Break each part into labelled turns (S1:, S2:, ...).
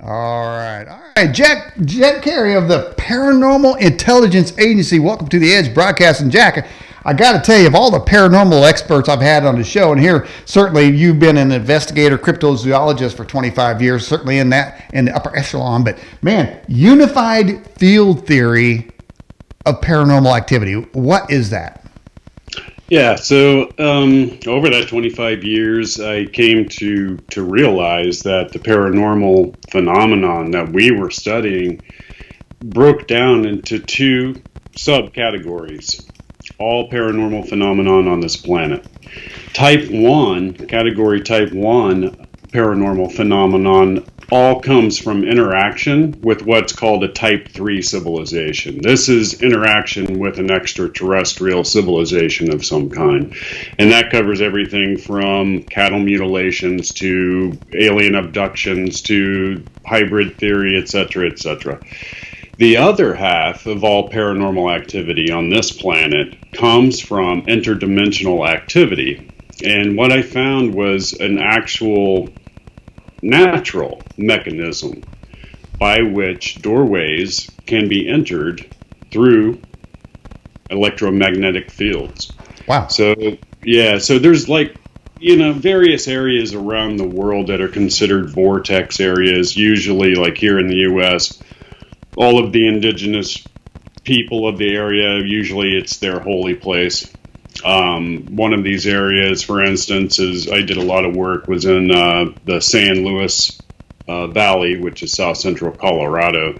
S1: All right, Jack Cary of the Paranormal Intelligence Agency. Welcome to the Edge Broadcasting, Jack. I got to tell you, of all the paranormal experts I've had on the show, and here certainly you've been an investigator, cryptozoologist for 25 years, certainly in the upper echelon. But man, unified field theory of paranormal activity. What is that?
S2: Yeah, so over that 25 years, I came to realize that the paranormal phenomenon that we were studying broke down into two subcategories, all paranormal phenomenon on this planet. Category type 1 paranormal phenomenon all comes from interaction with what's called a type 3 civilization. This is interaction with an extraterrestrial civilization of some kind. And that covers everything from cattle mutilations to alien abductions to hybrid theory, etc., etc. The other half of all paranormal activity on this planet comes from interdimensional activity. And what I found was an actual natural mechanism by which doorways can be entered through electromagnetic fields.
S1: Wow.
S2: So there's various areas around the world that are considered vortex areas, usually like here in the US. All of the indigenous people of the area, usually it's their holy place. One of these areas, for instance, I did a lot of work, was in the San Luis Valley, which is south central Colorado.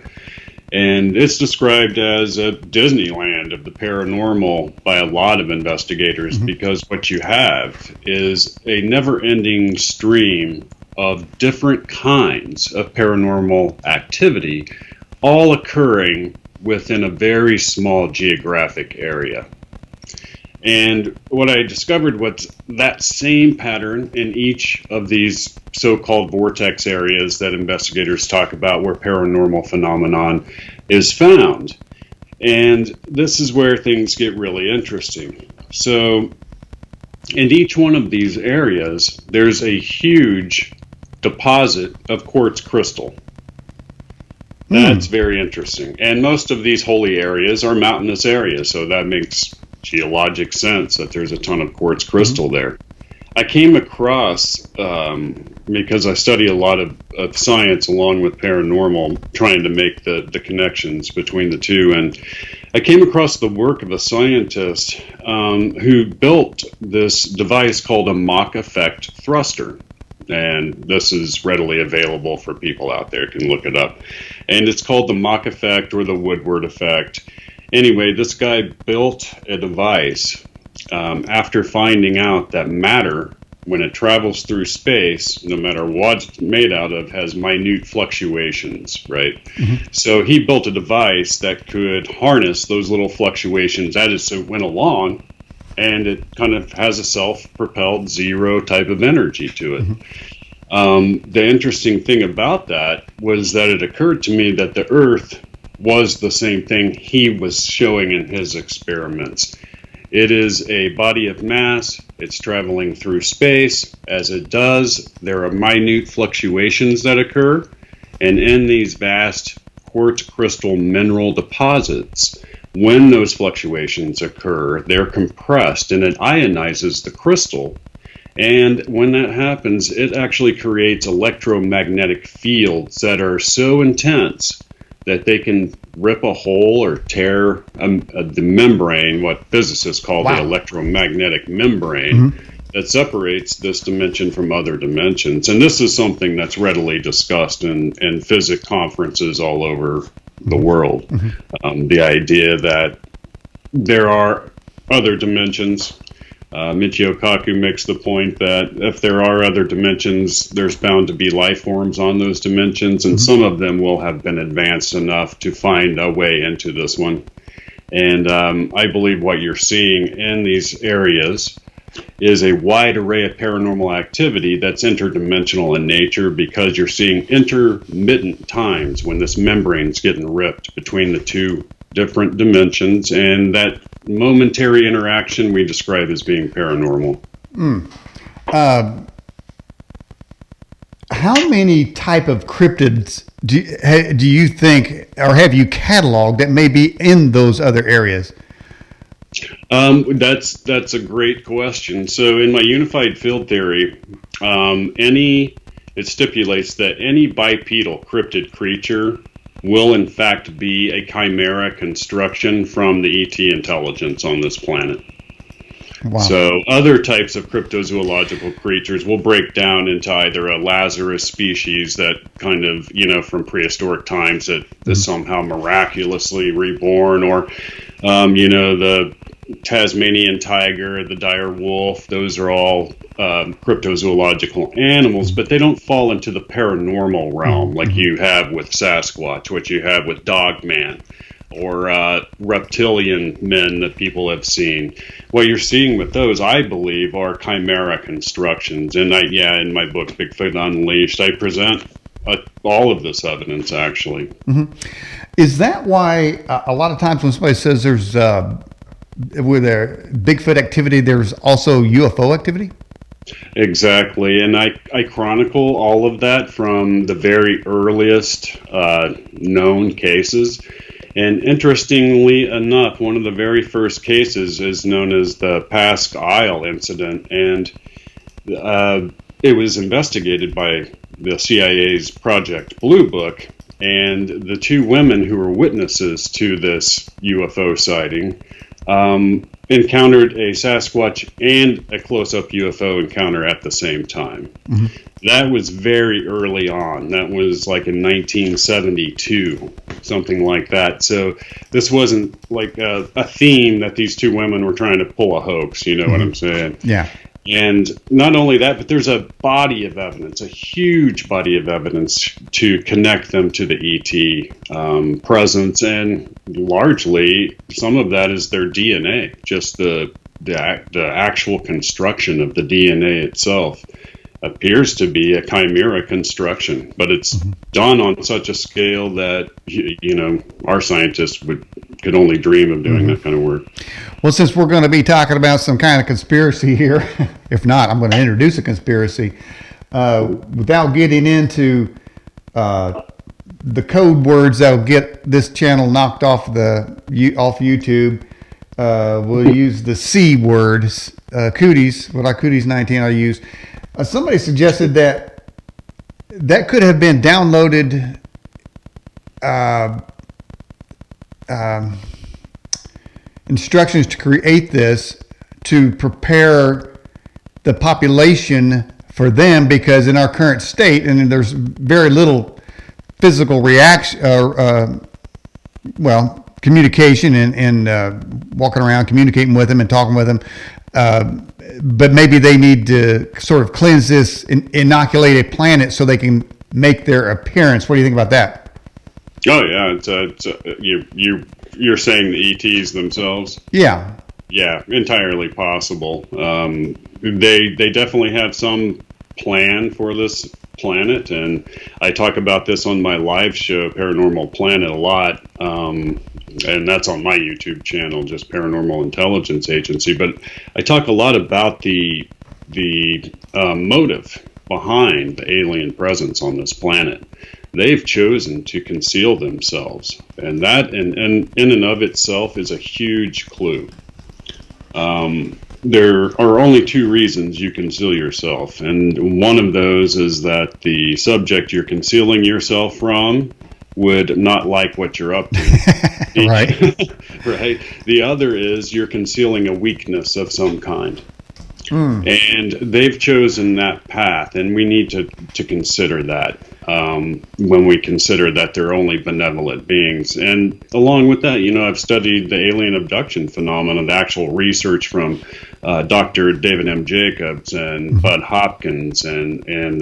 S2: And it's described as a Disneyland of the paranormal by a lot of investigators, because what you have is a never-ending stream of different kinds of paranormal activity, all occurring within a very small geographic area. And what I discovered was that same pattern in each of these so-called vortex areas that investigators talk about where paranormal phenomenon is found. And this is where things get really interesting. So in each one of these areas, there's a huge deposit of quartz crystal. That's very interesting. And most of these holy areas are mountainous areas, so that makes geologic sense that there's a ton of quartz crystal there. I came across, because I study a lot of science along with paranormal, trying to make the connections between the two, and I came across the work of a scientist who built this device called a Mach effect thruster. And this is readily available for people out there, can look it up. And it's called the Mach effect or the Woodward effect. Anyway, this guy built a device after finding out that matter, when it travels through space, no matter what it's made out of, has minute fluctuations, right? So he built a device that could harness those little fluctuations as it went along, and it kind of has a self-propelled zero type of energy to it. The interesting thing about that was that it occurred to me that the Earth was the same thing he was showing in his experiments. It is a body of mass. It's traveling through space. As it does, there are minute fluctuations that occur. And in these vast quartz crystal mineral deposits, when those fluctuations occur, they're compressed and it ionizes the crystal. And when that happens, it actually creates electromagnetic fields that are so intense that they can rip a hole or tear the membrane, what physicists call the electromagnetic membrane, that separates this dimension from other dimensions. And this is something that's readily discussed in physics conferences all over the world. The idea that there are other dimensions. Michio Kaku makes the point that if there are other dimensions, there's bound to be life forms on those dimensions, and some of them will have been advanced enough to find a way into this one. And I believe what you're seeing in these areas is a wide array of paranormal activity that's interdimensional in nature, because you're seeing intermittent times when this membrane's getting ripped between the two different dimensions, and that momentary interaction we describe as being paranormal.
S1: how many type of cryptids do you think, or have you cataloged that may be in those other areas?
S2: That's a great question. So in my unified field theory, it stipulates that any bipedal cryptid creature will in fact be a chimera construction from the ET intelligence on this planet.
S1: Wow.
S2: So other types of cryptozoological creatures will break down into either a Lazarus species that kind of, from prehistoric times that is somehow miraculously reborn, or, the Tasmanian tiger, the dire wolf. Those are all cryptozoological animals, but they don't fall into the paranormal realm like you have with Sasquatch, what you have with Dogman, or reptilian men that people have seen. What you're seeing with those, I believe, are chimera constructions. And in my book, Bigfoot Unleashed, I present all of this evidence, actually.
S1: Mm-hmm. Is that why a lot of times when somebody says there's with their Bigfoot activity, there's also UFO activity?
S2: Exactly. And I chronicle all of that from the very earliest known cases. And interestingly enough, one of the very first cases is known as the Pasque Isle incident, and it was investigated by the CIA's Project Blue Book, and the two women who were witnesses to this UFO sighting encountered a Sasquatch and a close-up UFO encounter at the same time. Mm-hmm. That was very early on. That was like in 1972, something like that. So this wasn't like a theme that these two women were trying to pull a hoax, you know what I'm saying?
S1: Yeah.
S2: And not only that, but there's a body of evidence, a huge body of evidence to connect them to the ET presence, and largely some of that is their DNA, just the actual construction of the DNA itself appears to be a chimera construction, but it's done on such a scale that our scientists could only dream of doing that kind of work.
S1: Well, since we're going to be talking about some kind of conspiracy here, if not, I'm going to introduce a conspiracy without getting into the code words that will get this channel knocked off YouTube. We'll use the C words, cooties. Cooties 19 I use. Somebody suggested that could have been downloaded instructions to create this to prepare the population for them, because in our current state, and there's very little physical reaction, communication and walking around, communicating with them and talking with them. But maybe they need to sort of cleanse this, inoculate a planet so they can make their appearance. What do you think about that?
S2: Oh yeah, you're saying the ETs themselves?
S1: Yeah.
S2: Yeah, entirely possible. They definitely have some plan for this planet, and I talk about this on my live show, Paranormal Planet, a lot. And that's on my YouTube channel, just Paranormal Intelligence Agency. But I talk a lot about the motive behind the alien presence on this planet. They've chosen to conceal themselves, and that in and of itself is a huge clue. There are only two reasons you conceal yourself, and one of those is that the subject you're concealing yourself from would not like what you're up to.
S1: Right.
S2: Right. The other is you're concealing a weakness of some kind. And they've chosen that path, and we need to consider that when we consider that they're only benevolent beings. And along with that, I've studied the alien abduction phenomenon, the actual research from Dr. David M. Jacobs and Bud Hopkins and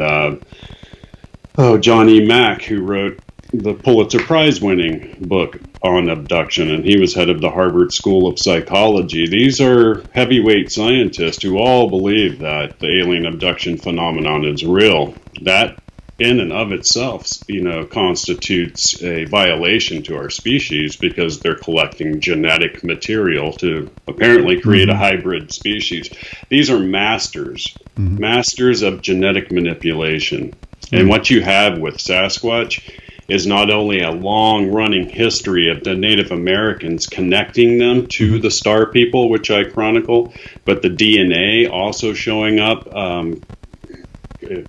S2: John E. Mack, who wrote the Pulitzer Prize-winning book on abduction, and he was head of the Harvard School of Psychology. These are heavyweight scientists who all believe that the alien abduction phenomenon is real. That, in and of itself, constitutes a violation to our species, because they're collecting genetic material to apparently create a hybrid species. These are masters of genetic manipulation. And what you have with Sasquatch is not only a long-running history of the Native Americans connecting them to the star people, which I chronicle, but the DNA also showing up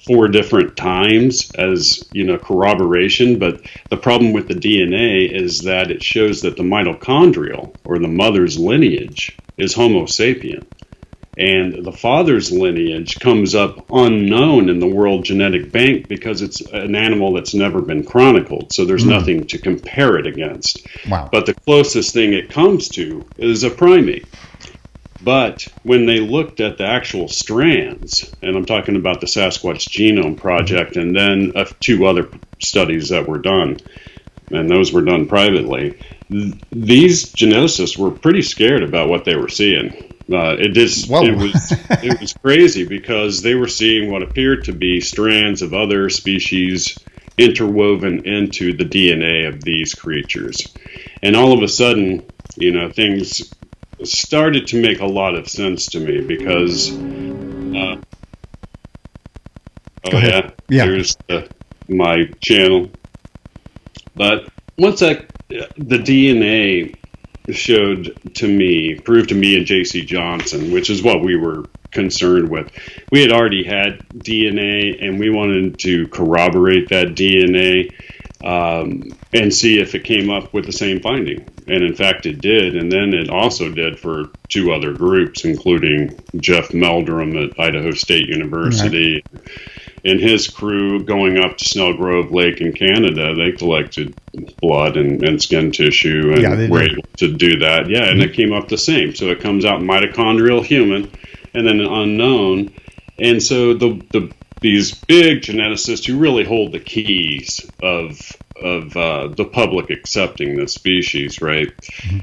S2: 4 different times as, corroboration. But the problem with the DNA is that it shows that the mitochondrial, or the mother's lineage, is Homo sapien. And the father's lineage comes up unknown in the World Genetic Bank because it's an animal that's never been chronicled. So there's nothing to compare it against.
S1: Wow.
S2: But the closest thing it comes to is a primate. But when they looked at the actual strands, and I'm talking about the Sasquatch Genome Project and then 2 other studies that were done, and those were done privately, these geneticists were pretty scared about what they were seeing. It was crazy because they were seeing what appeared to be strands of other species interwoven into the DNA of these creatures. And all of a sudden, things started to make a lot of sense to me because, here's my channel. But once the DNA proved to me and J.C. Johnson, which is what we were concerned with. We had already had DNA, and we wanted to corroborate that DNA and see if it came up with the same finding. And in fact, it did. And then it also did for 2 other groups, including Jeff Meldrum at Idaho State University. Right. And his crew going up to Snell Grove Lake in Canada, they collected blood and skin tissue and were able to do that. Yeah, and it came up the same. So it comes out mitochondrial human and then an unknown. And so these big geneticists who really hold the keys of the public accepting this species, right?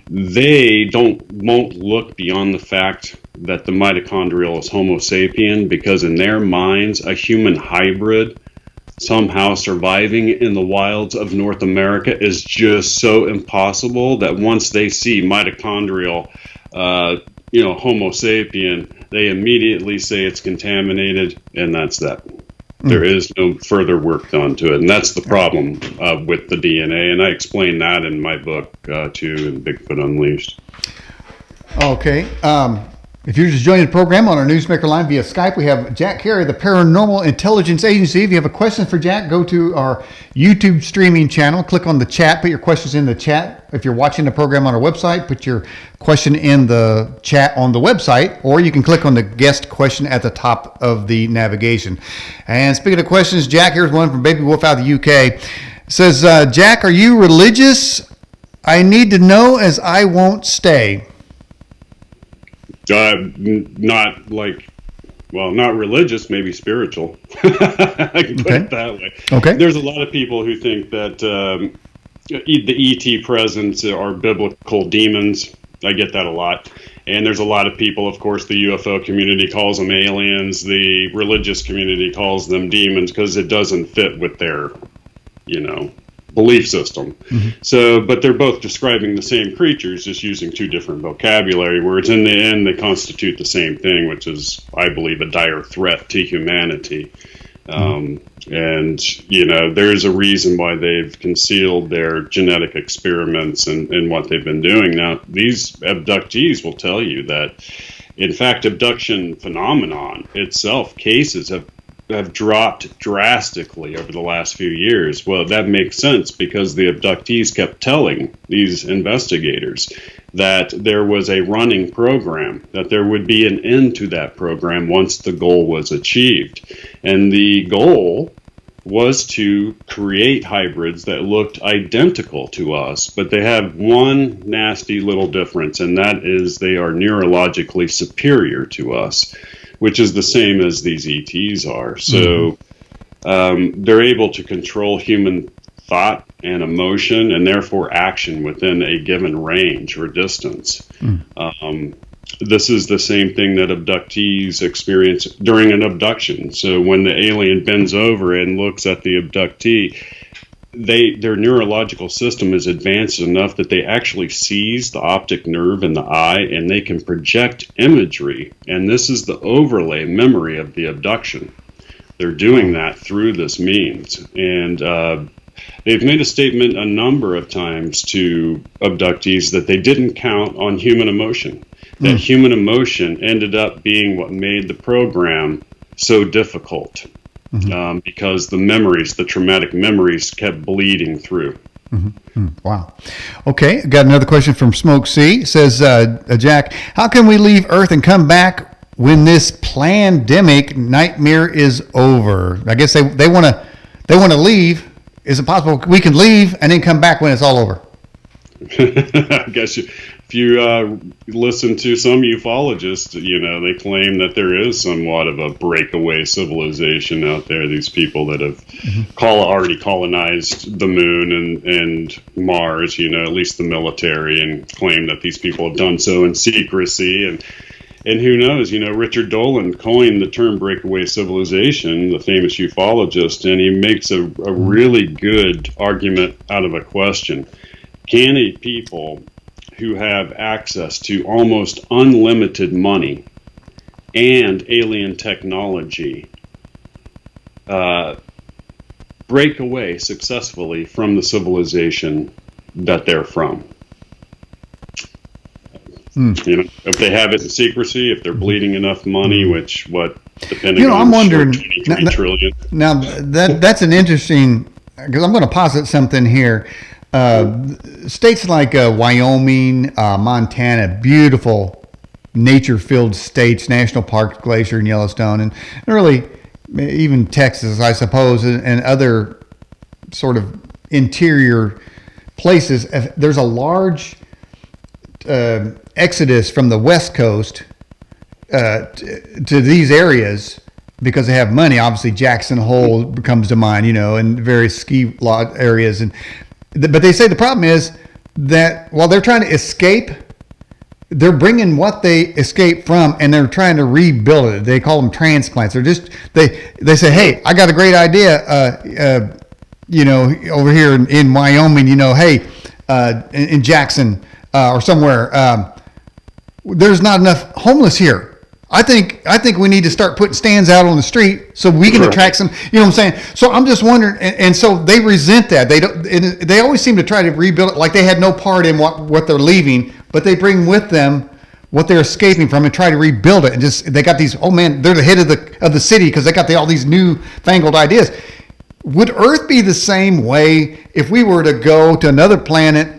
S2: They won't look beyond the fact that the mitochondrial is Homo sapien, because in their minds, a human hybrid somehow surviving in the wilds of North America is just so impossible that once they see mitochondrial, Homo sapien, they immediately say it's contaminated, and that's that. There is no further work done to it, and that's the problem with the DNA, and I explain that in my book, too, in Bigfoot Unleashed.
S1: Okay. If you're just joining the program on our Newsmaker line via Skype, we have Jack Cary, the Paranormal Intelligence Agency. If you have a question for Jack, go to our YouTube streaming channel, click on the chat, put your questions in the chat. If you're watching the program on our website, put your question in the chat on the website, or you can click on the guest question at the top of the navigation. And speaking of questions, Jack, here's one from Baby Wolf out of the UK. It says, Jack, are you religious? I need to know, as I won't stay.
S2: Not religious, maybe spiritual. I can put it that way.
S1: Okay.
S2: There's a lot of people who think that the ET presence are biblical demons. I get that a lot. And there's a lot of people, of course, the UFO community calls them aliens. The religious community calls them demons because it doesn't fit with their, belief system. So, but they're both describing the same creatures, just using 2 different vocabulary words. In the end, they constitute the same thing, which is, I believe, a dire threat to humanity. And, there's a reason why they've concealed their genetic experiments and what they've been doing. Now, these abductees will tell you that, in fact, abduction phenomenon itself, cases have dropped drastically over the last few years. Well, that makes sense because the abductees kept telling these investigators that there was a running program, that there would be an end to that program once the goal was achieved. And the goal was to create hybrids that looked identical to us, but they have one nasty little difference, and that is they are neurologically superior to us, which is the same as these ETs are. So they're able to control human thought and emotion and therefore action within a given range or distance. This is the same thing that abductees experience during an abduction. So when the alien bends over and looks at the abductee, their neurological system is advanced enough that they actually seize the optic nerve in the eye and they can project imagery. And this is the overlay memory of the abduction. They're doing that through this means. And they've made a statement a number of times to abductees that they didn't count on human emotion. That human emotion ended up being what made the program so difficult, because the traumatic memories kept bleeding through.
S1: Wow. Okay, got another question from Smoke C. It says, Jack, how can we leave Earth and come back when this pandemic nightmare is over? I guess they want to leave. Is it possible we can leave and then come back when it's all over?
S2: I guess if you listen to some ufologists, they claim that there is somewhat of a breakaway civilization out there. These people that have already colonized the moon and Mars, at least the military, and claim that these people have done so in secrecy. And who knows, Richard Dolan coined the term breakaway civilization, the famous ufologist, and he makes a really good argument out of a question. Can a people who have access to almost unlimited money and alien technology break away successfully from the civilization that they're from? If they have it in secrecy, if they're bleeding enough money, depending on
S1: I'm wondering,
S2: 23 trillion.
S1: Now that's an interesting, because I'm going to posit something here. States like Wyoming, Montana, beautiful nature-filled states, national parks, Glacier and Yellowstone, and really even Texas, I suppose, and other sort of interior places. There's a large exodus from the West Coast to these areas because they have money. Obviously, Jackson Hole comes to mind, and various ski lot areas. But they say the problem is that while they're trying to escape, they're bringing what they escaped from and they're trying to rebuild it. They call them transplants. They say, hey, I got a great idea, over here in Wyoming, hey, in Jackson or somewhere, there's not enough homeless here. I think we need to start putting stands out on the street so we can attract some. You know what I'm saying? So I'm just wondering, and so they resent that. They always seem to try to rebuild it like they had no part in what they're leaving, but they bring with them what they're escaping from and try to rebuild it. And they got these. Oh man, they're the head of the city because they got all these new fangled ideas. Would Earth be the same way if we were to go to another planet?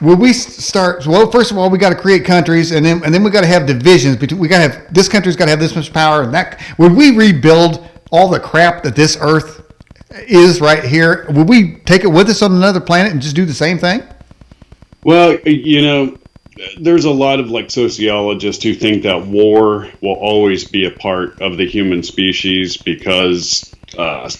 S1: Would we start? Well, first of all, we got to create countries, and then we got to have divisions. We got to have this country's got to have this much power, and that. Would we rebuild all the crap that this Earth is right here? Would we take it with us on another planet and just do the same thing?
S2: Well, there's a lot of sociologists who think that war will always be a part of the human species because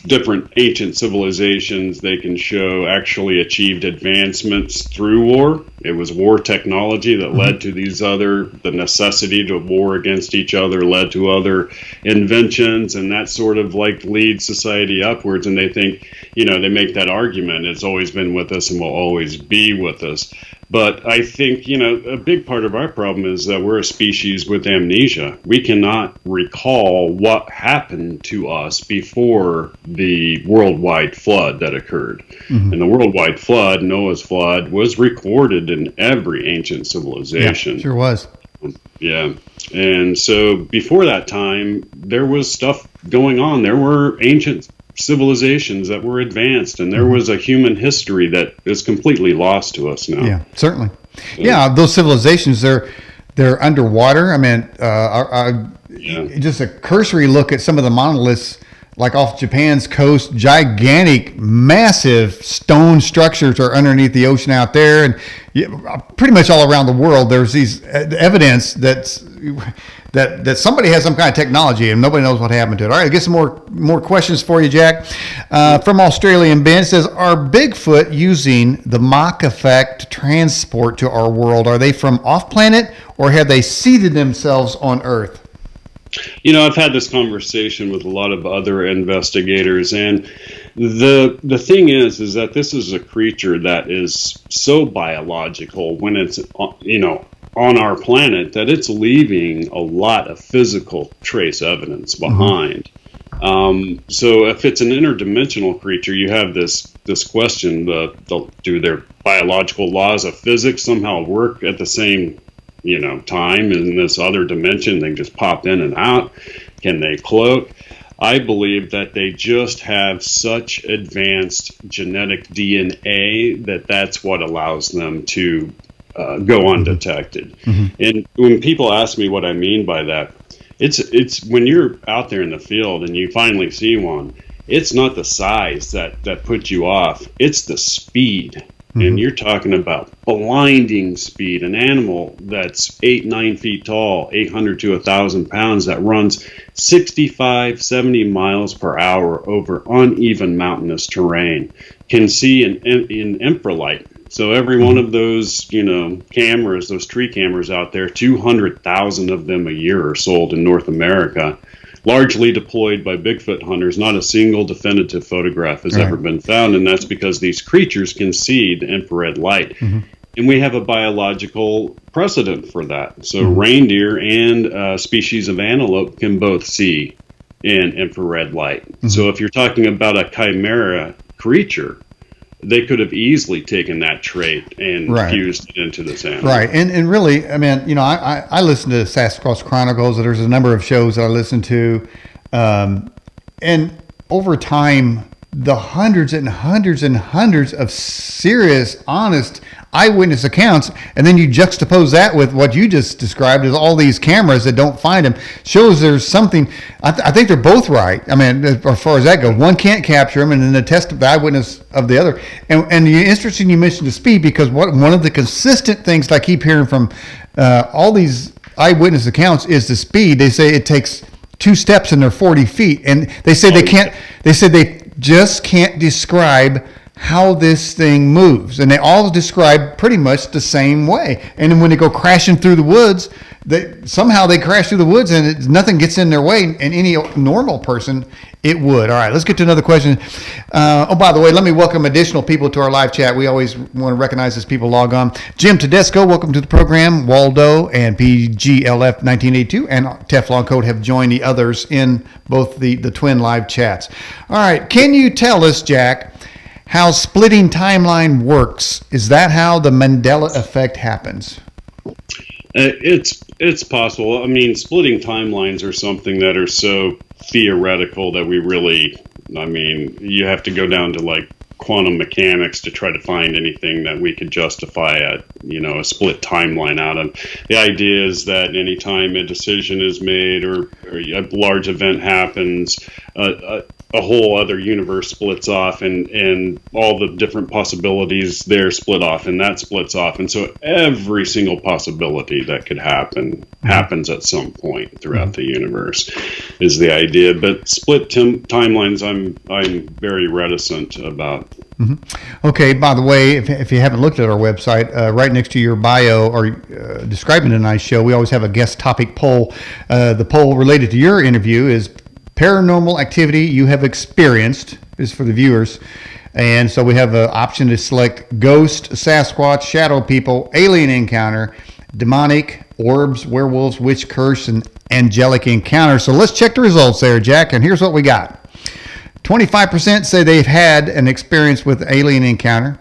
S2: different ancient civilizations, they can show actually achieved advancements through war. It was war technology that led to the necessity to war against each other led to other inventions, and that sort of leads society upwards. And they think, they make that argument, it's always been with us and will always be with us. But I think, a big part of our problem is that we're a species with amnesia. We cannot recall what happened to us before the worldwide flood that occurred. And the worldwide flood, Noah's flood, was recorded in every ancient civilization.
S1: Yeah, sure was.
S2: Yeah. And so before that time, there was stuff going on. There were ancient civilizations that were advanced, and there was a human history that is completely lost to us now.
S1: Yeah, certainly. Yeah, those civilizations, they're underwater. I mean, just a cursory look at some of the monoliths, like off Japan's coast, gigantic, massive stone structures are underneath the ocean out there, and pretty much all around the world, there's these evidence that somebody has some kind of technology and nobody knows what happened to it. All right, I get some more questions for you, Jack. From Australian Ben says, are Bigfoot using the Mach effect to transport to our world? Are they from off planet or have they seeded themselves on Earth?
S2: I've had this conversation with a lot of other investigators, and the thing is that this is a creature that is so biological when it's, on our planet, that it's leaving a lot of physical trace evidence behind. So if it's an interdimensional creature, you have this question: do their biological laws of physics somehow work at the same time in this other dimension? They just pop in and out. Can they cloak? I believe that they just have such advanced genetic DNA that's what allows them to go undetected. And when people ask me what I mean by that, it's when you're out there in the field and you finally see one, it's not the size that puts you off, it's the speed. And you're talking about blinding speed. An animal that's 8-9 feet tall, 800 to 1,000 pounds, that runs 65, 70 miles per hour over uneven mountainous terrain, can see in infralight. So every one of those, cameras, those tree cameras out there, 200,000 of them a year are sold in North America, largely deployed by Bigfoot hunters. Not a single definitive photograph has ever been found, and that's because these creatures can see the infrared light. And we have a biological precedent for that. So reindeer and a species of antelope can both see in infrared light. So if you're talking about a chimera creature, they could have easily taken that trait and fused it into this animal.
S1: Right. And really, I mean, I listen to Sasquatch Chronicles. There's a number of shows that I listen to. And over time, the hundreds and hundreds and hundreds of serious, honest eyewitness accounts, and then you juxtapose that with what you just described as all these cameras that don't find them, shows there's something. I think they're both right. I mean, as far as that goes, one can't capture them, and then the test of the eyewitness of the other. And interesting you mentioned the speed, because one of the consistent things I keep hearing from all these eyewitness accounts is the speed. They say it takes 2 steps and they're 40 feet, and they say they can't. They said they just can't describe how this thing moves, and they all describe pretty much the same way. And then when they go crashing through the woods, somehow they crash through the woods and nothing gets in their way, and any normal person it would. All right, let's get to another question. By the way, let me welcome additional people to our live chat. We always want to recognize as people log on. Jim Tedesco, welcome to the program. Waldo and PGLF 1982 and Teflon Code have joined the others in both the twin live chats. All right, can you tell us, Jack, how splitting timeline works? Is that how the Mandela effect happens?
S2: It's possible. I mean, splitting timelines are something that are so theoretical that you have to go down to like quantum mechanics to try to find anything that we could justify a split timeline out of. The idea is that anytime a decision is made or a large event happens, a whole other universe splits off, and all the different possibilities there split off, and that splits off. And so every single possibility that could happen happens at some point throughout the universe is the idea. But split timelines, I'm very reticent about.
S1: Okay, by the way, if you haven't looked at our website, right next to your bio or describing tonight's show, we always have a guest topic poll. The poll related to your interview is paranormal activity you have experienced, is for the viewers. And so we have an option to select ghost, Sasquatch, shadow people, alien encounter, demonic, orbs, werewolves, witch curse, and angelic encounter. So let's check the results there, Jack. And here's what we got. 25% say they've had an experience with alien encounter.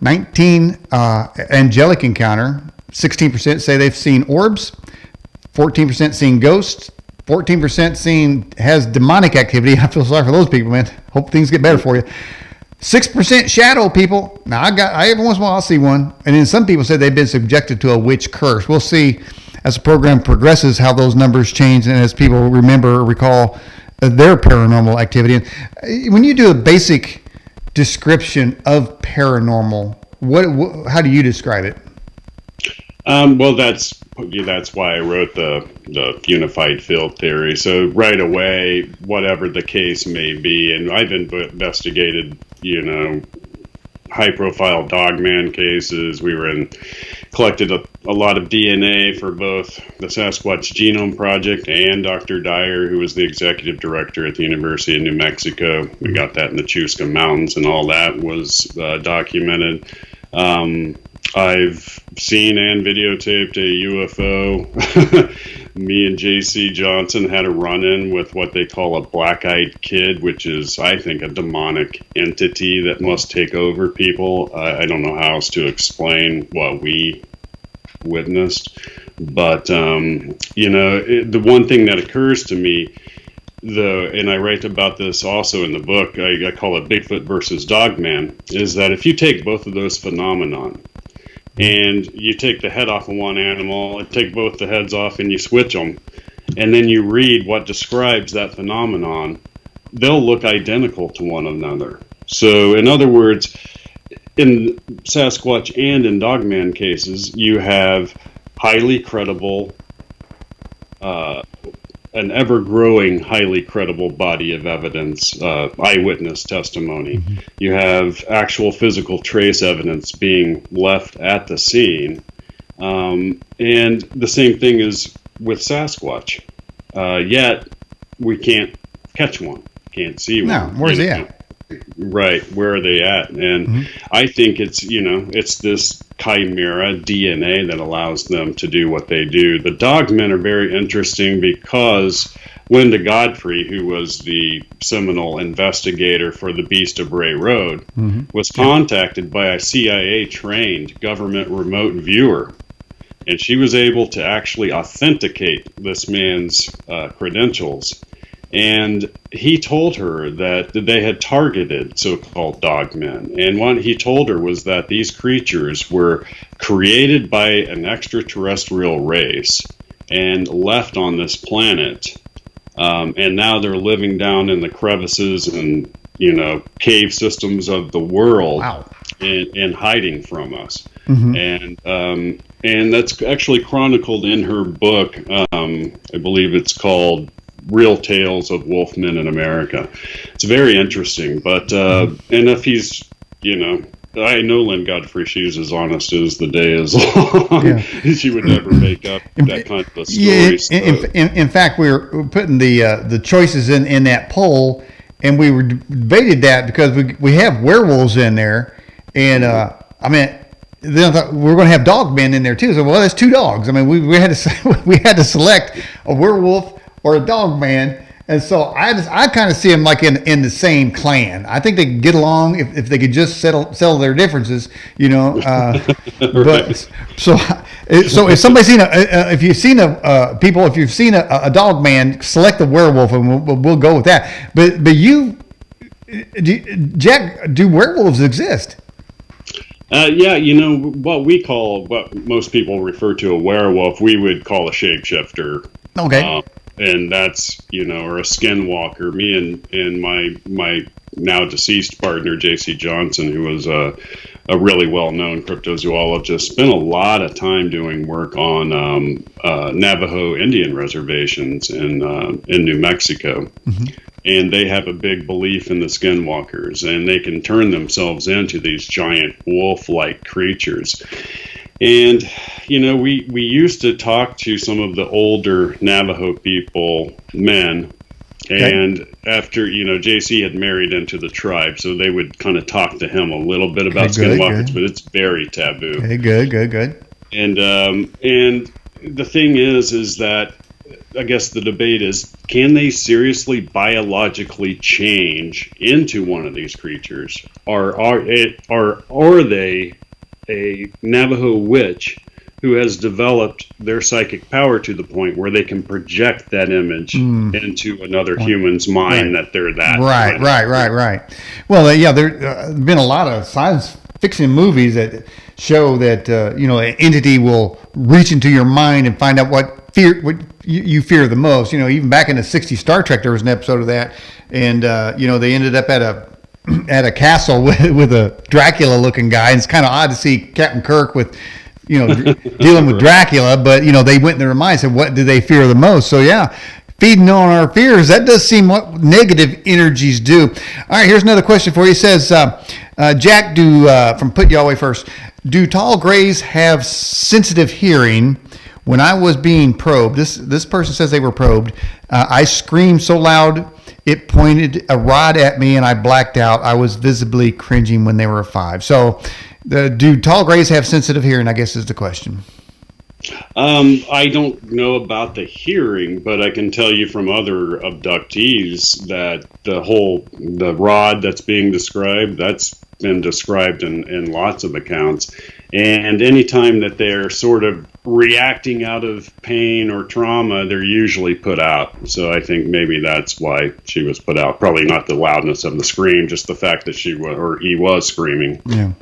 S1: 19 angelic encounter. 16% say they've seen orbs. 14% seen ghosts. 14% has demonic activity. I feel sorry for those people, man. Hope things get better for you. 6% shadow people. Now, every once in a while I'll see one. And then some people say they've been subjected to a witch curse. We'll see as the program progresses how those numbers change and as people remember or recall their paranormal activity. And when you do a basic description of paranormal, how do you describe it?
S2: Well, that's why I wrote the unified field theory. So right away, whatever the case may be, and I've investigated, high-profile dogman cases. We collected a lot of DNA for both the Sasquatch Genome Project and Dr. Dyer, who was the executive director at the University of New Mexico. We got that in the Chusca Mountains, and all that was documented. I've seen and videotaped a UFO me and J.C. Johnson had a run-in with what they call a black-eyed kid, which is, I think, a demonic entity that must take over people. I don't know how else to explain what we witnessed. But, the one thing that occurs to me, and I write about this also in the book, I call it Bigfoot versus Dogman, is that if you take both of those phenomenon and you take the head off of one animal and take both the heads off and you switch them, and then you read what describes that phenomenon, they'll look identical to one another. So, in other words, in Sasquatch and in Dogman cases, you have highly credible, an ever-growing, highly credible body of evidence, eyewitness testimony. Mm-hmm. You have actual physical trace evidence being left at the scene. And the same thing is with Sasquatch. Yet, we can't catch one, can't see one.
S1: No, where's he at?
S2: Right, where are they at? And I think it's this chimera DNA that allows them to do what they do. The Dogmen are very interesting because Linda Godfrey, who was the seminal investigator for the Beast of Bray Road, was contacted by a CIA-trained government remote viewer. And she was able to actually authenticate this man's credentials. And he told her that they had targeted so-called dogmen. And what he told her was that these creatures were created by an extraterrestrial race and left on this planet. And now they're living down in the crevices and, cave systems of the world.
S1: Wow.
S2: and hiding from us. And that's actually chronicled in her book. I believe it's called Real Tales of Wolfmen in America. It's very interesting, but and if he's, I know Lynn Godfrey, she's as honest as the day is long. Yeah. She would never make up that kind of a story.
S1: Yeah, in fact, we were putting the choices in that poll, and we were debated that because we have werewolves in there, and then I thought we were going to have dogmen in there too. So that's two dogs. I mean, we had to select a werewolf or a dog man, and so I kind of see them like in the same clan. I think they could get along if they could just settle their differences,
S2: Right.
S1: But so if somebody's seen if you've seen a dog man, select the werewolf, and we'll go with that. But Jack, do werewolves exist?
S2: Yeah, what most people refer to a werewolf, we would call a shapeshifter.
S1: Okay.
S2: And that's, or a skinwalker. Me and my now deceased partner, J.C. Johnson, who was a really well-known cryptozoologist, spent a lot of time doing work on Navajo Indian reservations in New Mexico. And they have a big belief in the skinwalkers, and they can turn themselves into these giant wolf-like creatures. And, we used to talk to some of the older Navajo men, and after, JC had married into the tribe, so they would kind of talk to him a little bit about skinwalkers, but it's very taboo.
S1: Okay, good.
S2: And the thing is that, I guess the debate is, can they seriously biologically change into one of these creatures? Or are they a Navajo witch who has developed their psychic power to the point where they can project that image into another human's mind that they're that.
S1: Right. Well, there's been a lot of science fiction movies that show that an entity will reach into your mind and find out what you fear the most. Even back in the '60s Star Trek, there was an episode of that, and they ended up at a castle with a Dracula-looking guy, and it's kind of odd to see Captain Kirk with, dealing with Dracula, but they went in their mind and said, what do they fear the most? So yeah, feeding on our fears, that does seem what negative energies do. All right, here's another question for you. It says, Jack, from Put You All Away First, do tall grays have sensitive hearing? When I was being probed, this person says they were probed, I screamed so loud it pointed a rod at me and I blacked out. I was visibly cringing when they were 5. So do tall grays have sensitive hearing, I guess is the question.
S2: I don't know about the hearing, but I can tell you from other abductees that the rod that's being described, that's been described in lots of accounts. And anytime that they're sort of reacting out of pain or trauma, they're usually put out. So I think maybe that's why she was put out. Probably not the loudness of the scream, just the fact that he was screaming.
S1: Yeah.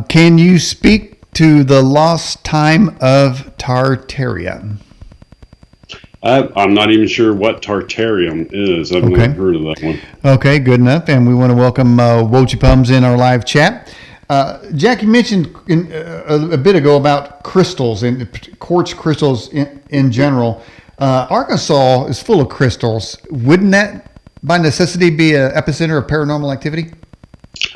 S1: Can you speak to the lost time of Tartaria?
S2: I'm not even sure what Tartarium is. I've never heard of that one.
S1: Okay, good enough. And we want to welcome Wochi Pums in our live chat. Jack, you mentioned a bit ago about crystals and quartz crystals in general. Arkansas is full of crystals. Wouldn't that, by necessity, be an epicenter of paranormal activity?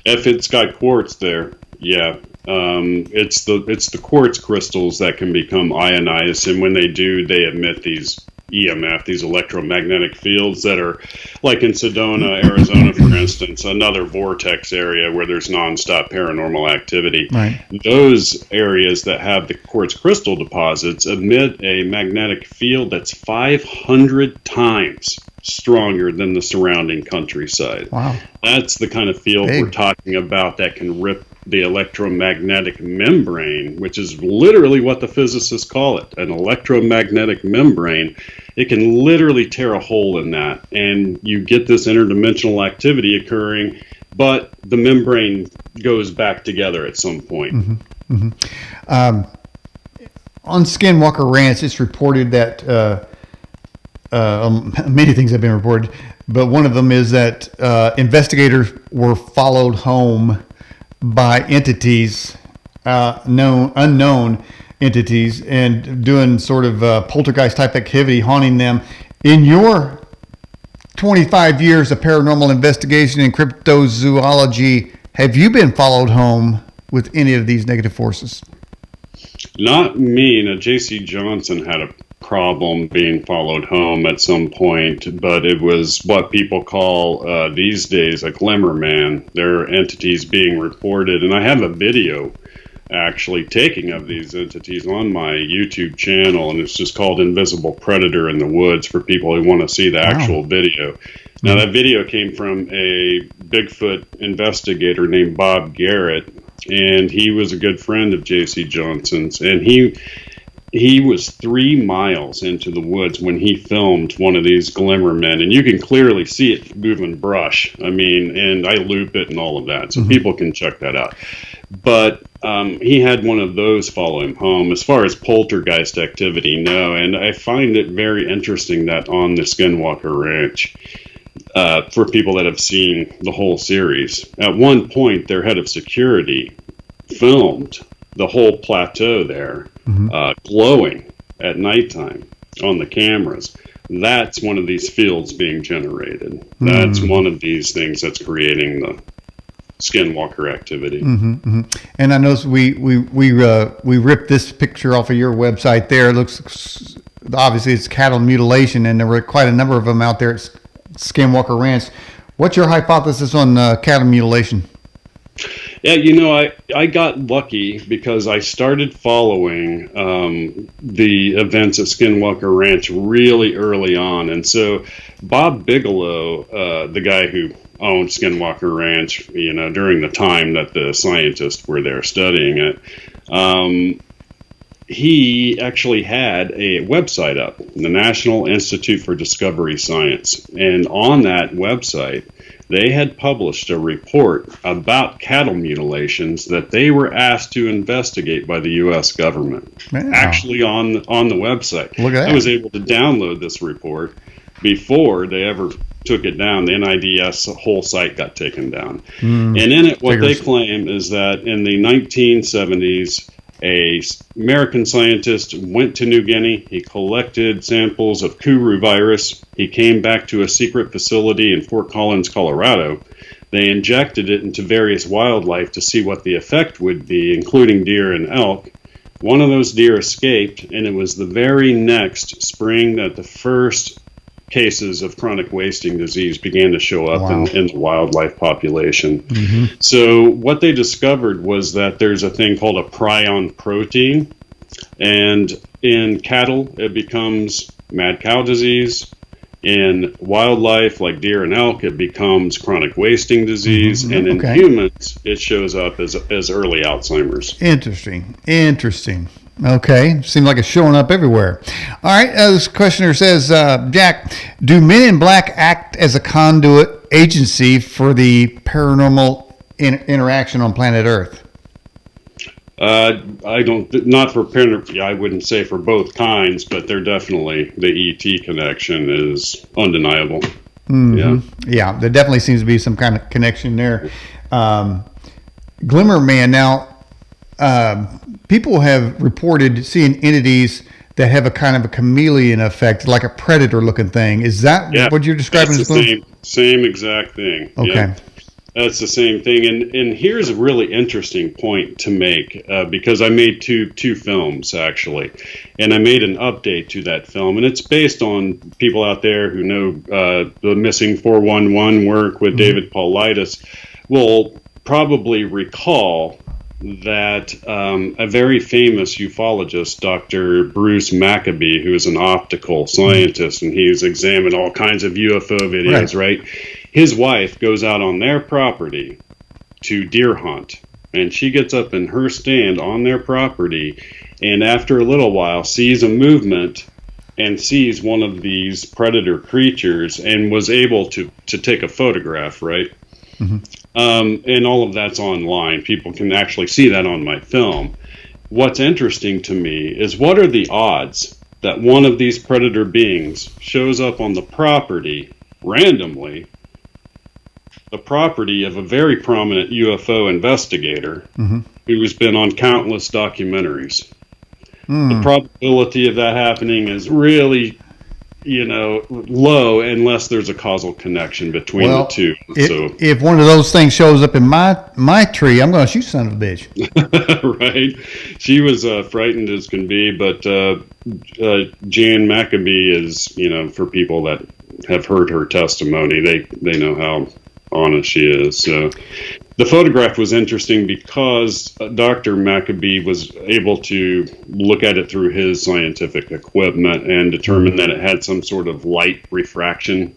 S2: If it's got quartz there, yeah. It's the quartz crystals that can become ionized, and when they do, they emit these EMF, these electromagnetic fields that are, like in Sedona, Arizona, for instance, another vortex area where there's nonstop paranormal activity.
S1: Right.
S2: Those areas that have the quartz crystal deposits emit a magnetic field that's 500 times stronger than the surrounding countryside.
S1: Wow.
S2: That's the kind of field we're talking about that can rip the electromagnetic membrane, which is literally what the physicists call it, an electromagnetic membrane. It can literally tear a hole in that, and you get this interdimensional activity occurring, but the membrane goes back together at some point.
S1: On Skinwalker Ranch, it's reported that many things have been reported, but one of them is that investigators were followed home by entities, unknown entities, and doing sort of poltergeist type activity, haunting them. In your 25 years of paranormal investigation and cryptozoology, have you been followed home with any of these negative forces?
S2: Not me. Now, J.C. Johnson had a problem being followed home at some point, but it was what people call these days a glimmer man. There are entities being reported, and I have a video actually taking of these entities on my YouTube channel, and it's just called Invisible Predator in the Woods for people who want to see the actual video. Now, that video came from a Bigfoot investigator named Bob Garrett, and he was a good friend of J.C. Johnson's, and he was 3 miles into the woods when he filmed one of these glimmer men, and you can clearly see it moving brush. I mean, and I loop it and all of that, so people can check that out. But he had one of those follow him home. As far as poltergeist activity, no. And I find it very interesting that on the Skinwalker Ranch, for people that have seen the whole series, at one point their head of security filmed the whole plateau there, glowing at nighttime on the cameras. That's one of these fields being generated. That's one of these things that's creating the Skinwalker activity.
S1: And I noticed we ripped this picture off of your website there. It looks, obviously it's cattle mutilation, and there were quite a number of them out there at Skinwalker Ranch. What's your hypothesis on cattle mutilation?
S2: Yeah, you know, I got lucky because I started following the events at Skinwalker Ranch really early on. And so Bob Bigelow, the guy who owned Skinwalker Ranch, you know, during the time that the scientists were there studying it, he actually had a website up, the National Institute for Discovery Science. And on that website, they had published a report about cattle mutilations that they were asked to investigate by the U.S. government. Wow. Actually on the website.
S1: Look at that.
S2: I was able to download this report before they ever took it down. The NIDS whole site got taken down. And in it, what they claim is that in the 1970s, a American scientist went to New Guinea. He collected samples of Kuru virus. He came back to a secret facility in Fort Collins, Colorado. They injected it into various wildlife to see what the effect would be, including deer and elk. One of those deer escaped, and it was the very next spring that the first cases of chronic wasting disease began to show up
S1: Wow.
S2: in the wildlife population. So what they discovered was that there's a thing called a prion protein, and in cattle it becomes mad cow disease. In wildlife like deer and elk, it becomes chronic wasting disease, and in humans, it shows up as early Alzheimer's.
S1: Interesting. Okay, seems like it's showing up everywhere. All right, this questioner says, Jack, do Men in Black act as a conduit agency for the paranormal interaction on planet Earth?
S2: I don't, not for I wouldn't say for both kinds, but they're definitely, the ET connection is undeniable.
S1: Yeah, there definitely seems to be some kind of connection there. Glimmer Man, now, people have reported seeing entities that have a kind of a chameleon effect, like a predator looking thing. Is that what you're describing?
S2: That's the same exact thing.
S1: Okay.
S2: Yeah. That's the same thing, and here's a really interesting point to make, because I made two films actually, and I made an update to that film, and it's based on people out there who know the Missing 411 work with David Paulides will probably recall that a very famous ufologist, Dr. Bruce Maccabee, who is an optical scientist, and he's examined all kinds of UFO videos, right? His wife goes out on their property to deer hunt, and she gets up in her stand on their property, and after a little while sees a movement and sees one of these predator creatures and was able to take a photograph, right? And all of that's online. People can actually see that on my film. What's interesting to me is, what are the odds that one of these predator beings shows up on the property randomly, the property of a very prominent UFO investigator who has been on countless documentaries? The probability of that happening is really, low, unless there's a causal connection between the two.
S1: If one of those things shows up in my tree, I'm going to shoot son of a bitch.
S2: Right. She was frightened as can be, but Jan Maccabee is, for people that have heard her testimony, they know how honest she is. So the photograph was interesting because Dr. Maccabee was able to look at it through his scientific equipment and determine that it had some sort of light refraction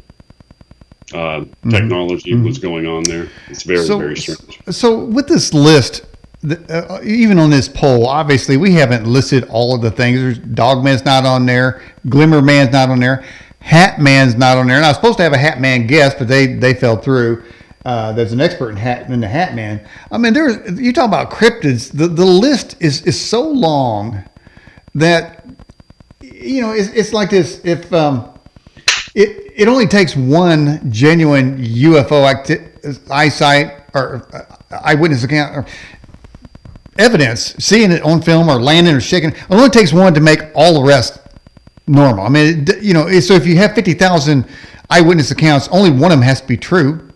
S2: technology was going on there. It's very strange.
S1: So with this list, even on this poll, obviously we haven't listed all of the things. There's Dogman's not on there, Glimmer Man's not on there, Hat Man's not on there. And I was supposed to have a Hat Man guest, but they fell through. There's an expert in the Hat Man. I mean, you talk about cryptids. The list is so long that it's like this. If it only takes one genuine UFO eyesight or eyewitness account or evidence, seeing it on film or landing or shaking, it only takes one to make all the rest normal. I mean, so if you have 50,000 eyewitness accounts, only one of them has to be true.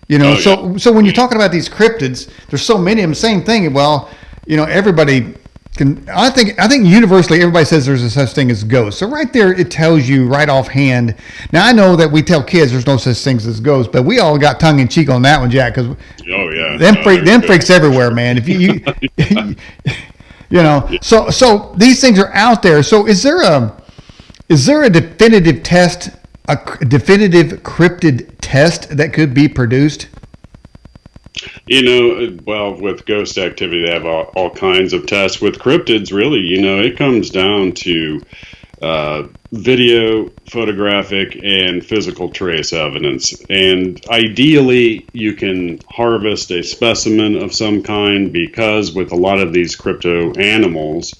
S1: So when you're talking about these cryptids, there's so many of them. Same thing. Well, everybody can. I think universally everybody says there's a such thing as ghosts. So right there, it tells you right offhand. Now I know that we tell kids there's no such things as ghosts, but we all got tongue in cheek on that one, Jack. Because them freaks everywhere, man. If you so these things are out there. So is there a definitive test? A definitive cryptid test that could be produced?
S2: Well, with ghost activity, they have all kinds of tests. With cryptids, really, it comes down to video, photographic, and physical trace evidence. And ideally, you can harvest a specimen of some kind, because with a lot of these crypto animals,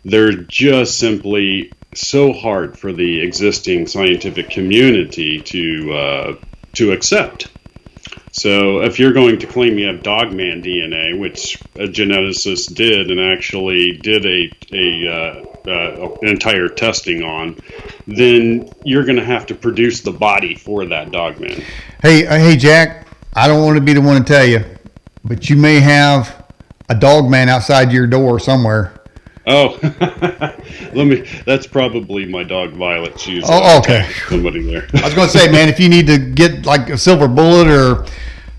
S2: they're just simply so hard for the existing scientific community to accept. So if you're going to claim you have dogman DNA, which a geneticist did and actually did an entire testing on, then you're going to have to produce the body for that dogman.
S1: Hey, Jack, I don't want to be the one to tell you, but you may have a dogman outside your door somewhere.
S2: Oh, that's probably my dog Violet. She's
S1: Oh, okay.
S2: somebody there.
S1: I was going to say, man, if you need to get like a silver bullet or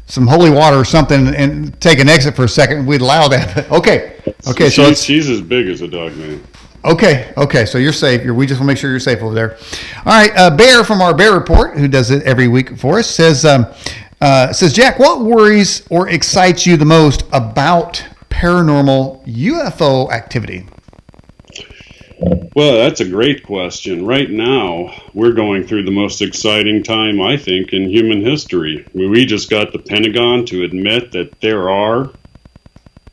S1: some holy water or something and take an exit for a second, we'd allow that. Okay. So
S2: she's as big as a dog, man.
S1: Okay. So you're safe. We just want to make sure you're safe over there. All right. Bear from our Bear Report, who does it every week for us, says, Jack, what worries or excites you the most about paranormal UFO activity?
S2: Well, that's a great question. Right now, we're going through the most exciting time, I think, in human history. We just got the Pentagon to admit that there are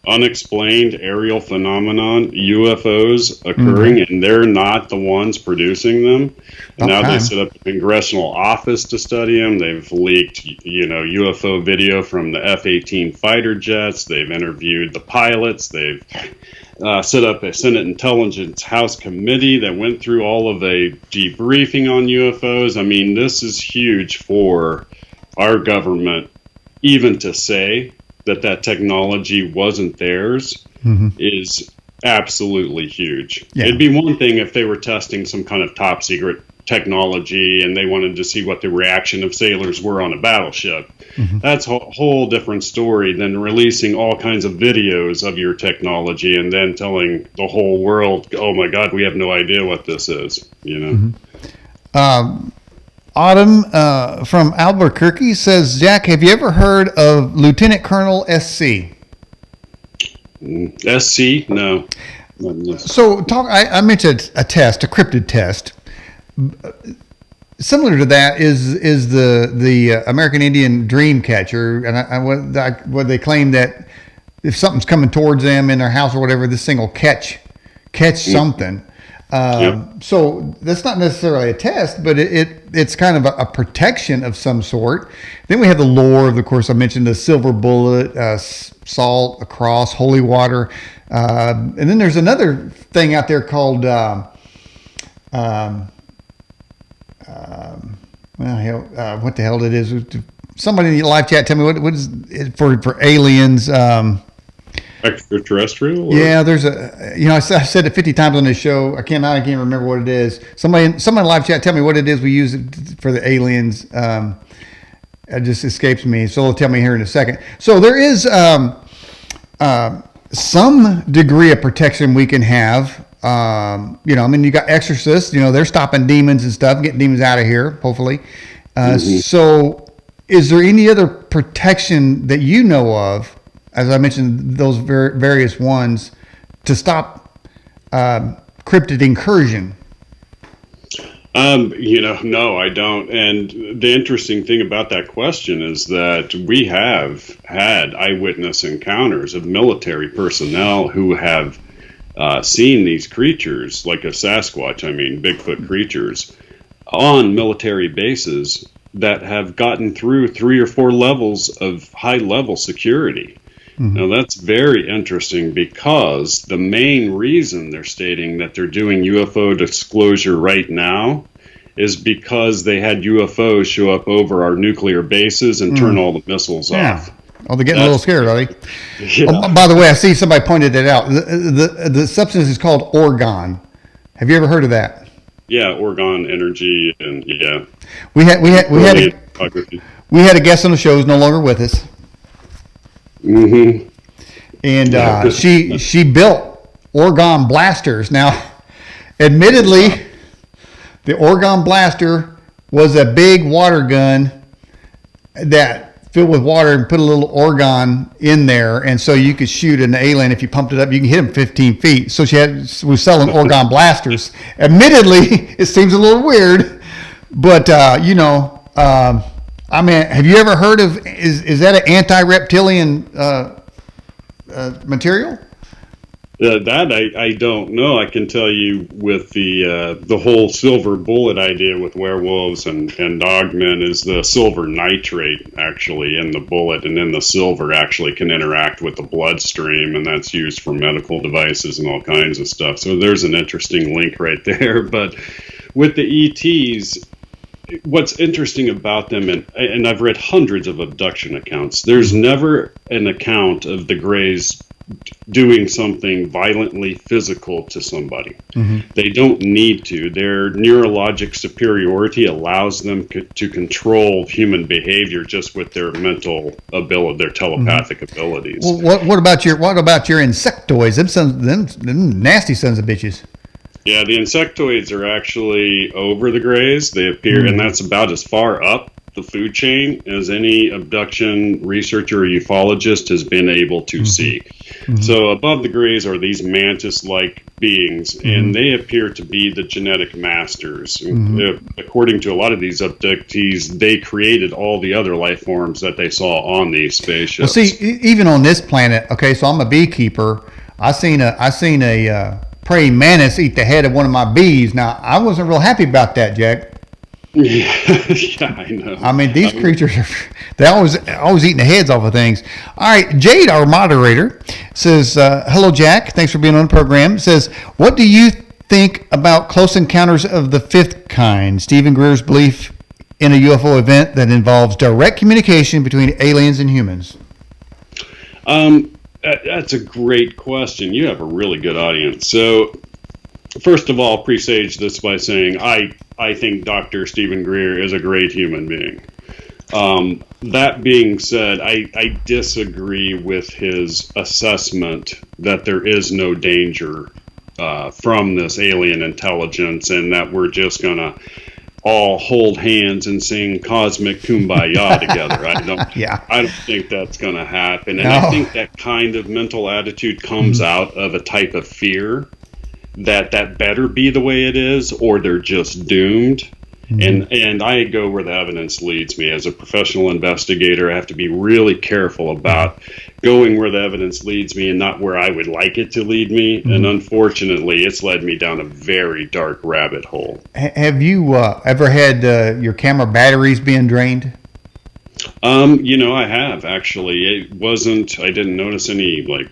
S2: unexplained aerial phenomenon, UFOs, occurring, and they're not the ones producing them. And now they set up a congressional office to study them. They've leaked, UFO video from the F-18 fighter jets. They've interviewed the pilots. They've set up a Senate Intelligence House committee that went through all of a debriefing on UFOs. I mean, this is huge for our government, even to say that technology wasn't theirs is absolutely huge. Yeah. It'd be one thing if they were testing some kind of top secret technology and they wanted to see what the reaction of sailors were on a battleship. That's a whole different story than releasing all kinds of videos of your technology and then telling the whole world, oh my God, we have no idea what this is,
S1: Autumn from Albuquerque says, Jack, have you ever heard of Lieutenant Colonel SC?
S2: SC? No.
S1: So I mentioned a test, a cryptid test. Similar to that is the American Indian dream catcher, and what they claim that if something's coming towards them in their house or whatever, this thing will catch something. So that's not necessarily a test, but it's kind of a protection of some sort. Then we have the lore of course, I mentioned the silver bullet, salt, a cross, holy water. And then there's another thing out there called, what the hell it is. Somebody in the live chat, tell me what is it for aliens,
S2: extraterrestrial? Or?
S1: Yeah, there's I said it 50 times on this show. I can't remember what it is. Somebody in live chat, tell me what it is we use for the aliens. It just escapes me. So they'll tell me here in a second. So there is some degree of protection we can have. You got exorcists, they're stopping demons and stuff, getting demons out of here, hopefully. So is there any other protection that you know of, as I mentioned, those various ones, to stop cryptid incursion?
S2: No, I don't. And the interesting thing about that question is that we have had eyewitness encounters of military personnel who have seen these creatures, like a Sasquatch, Bigfoot creatures, on military bases that have gotten through 3 or 4 levels of high-level security. Now, that's very interesting because the main reason they're stating that they're doing UFO disclosure right now is because they had UFOs show up over our nuclear bases and turn all the missiles off.
S1: Oh, they're getting a little scared, are they?
S2: Yeah.
S1: Oh, by the way, I see somebody pointed it out. The substance is called orgone. Have you ever heard of that?
S2: Yeah, orgone energy, and yeah.
S1: We had a guest on the show who's no longer with us. And she built orgone blasters. Now, admittedly, the orgone blaster was a big water gun that filled with water and put a little orgone in there, and so you could shoot an alien. If you pumped it up, you can hit him 15 feet. So was selling orgone blasters. Admittedly, it seems a little weird, but have you ever heard of? Is that an anti-reptilian material?
S2: That I don't know. I can tell you with the whole silver bullet idea with werewolves and dogmen is the silver nitrate actually in the bullet, and then the silver actually can interact with the bloodstream, and that's used for medical devices and all kinds of stuff. So there's an interesting link right there. But with the ETs, what's interesting about them, and I've read hundreds of abduction accounts, there's never an account of the Greys doing something violently physical to somebody. They don't need to. Their neurologic superiority allows them to control human behavior just with their mental ability, their telepathic abilities.
S1: Well, what about your insectoids? Them nasty sons of bitches.
S2: Yeah, the insectoids are actually over the grays. They appear, and that's about as far up the food chain as any abduction researcher or ufologist has been able to see. So above the grays are these mantis-like beings, and they appear to be the genetic masters. According to a lot of these abductees, they created all the other life forms that they saw on these spaceships.
S1: Well, see, even on this planet, okay, so I'm a beekeeper. I seen a praying mantis eat the head of one of my bees. Now, I wasn't real happy about that, Jack.
S2: Yeah, I know.
S1: I mean, these creatures they always eating the heads off of things. All right, Jade, our moderator, says, hello, Jack. Thanks for being on the program. Says, what do you think about close encounters of the fifth kind? Stephen Greer's belief in a UFO event that involves direct communication between aliens and humans.
S2: That's a great question. You have a really good audience. So, first of all, presage this by saying I think Dr. Stephen Greer is a great human being. That being said, I disagree with his assessment that there is no danger from this alien intelligence and that we're just going to all hold hands and sing Cosmic Kumbaya together. I don't think that's going to happen. And I think that kind of mental attitude comes out of a type of fear that better be the way it is, or they're just doomed. And I go where the evidence leads me. As a professional investigator, I have to be really careful about going where the evidence leads me and not where I would like it to lead me. And unfortunately, it's led me down a very dark rabbit hole.
S1: Have you ever had your camera batteries being drained?
S2: I have, actually. I didn't notice any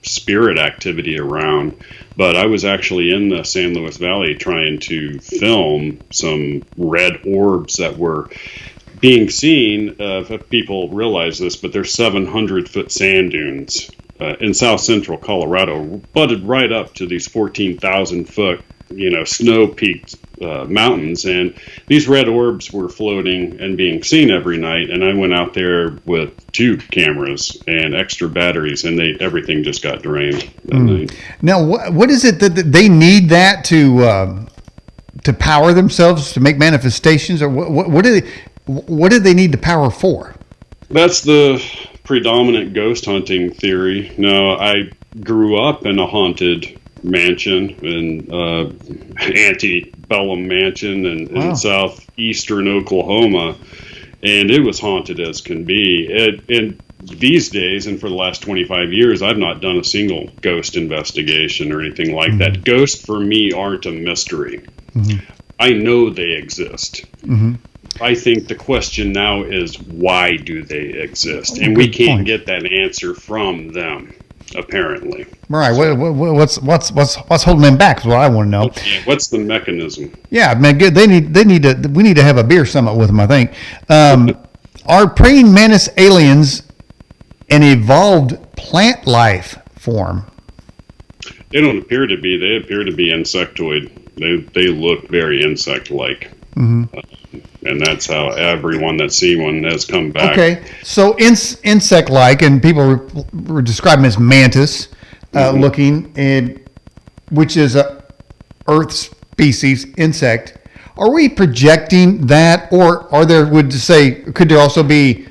S2: spirit activity around, but I was actually in the San Luis Valley trying to film some red orbs that were being seen. If people realize this, but there's 700-foot sand dunes in south central Colorado, butted right up to these 14,000-foot, snow-peaked mountains, and these red orbs were floating and being seen every night. And I went out there with 2 cameras and extra batteries, and everything just got drained that night.
S1: Now, what is it that they need that to power themselves, to make manifestations, or what do they need the power for? That's
S2: the predominant ghost hunting theory. No, I grew up in a haunted mansion, an antebellum mansion in southeastern Oklahoma, and it was haunted as can be. And these days, and for the last 25 years, I've not done a single ghost investigation or anything like that. Ghosts for me aren't a mystery. I know they exist. I think the question now is, why do they exist? And we can't get that answer from them, apparently.
S1: Right. What's holding them back is what I want to know.
S2: Okay. What's the mechanism?
S1: Yeah, man. Good. We need to have a beer summit with them, I think. Are praying mantis aliens an evolved plant life form?
S2: They don't appear to be. They appear to be insectoid. They look very insect-like. And that's how everyone that's seen one has come back.
S1: Okay, so insect-like, and people were describing as mantis looking, and which is a Earth species insect. Are we projecting that, or could there also be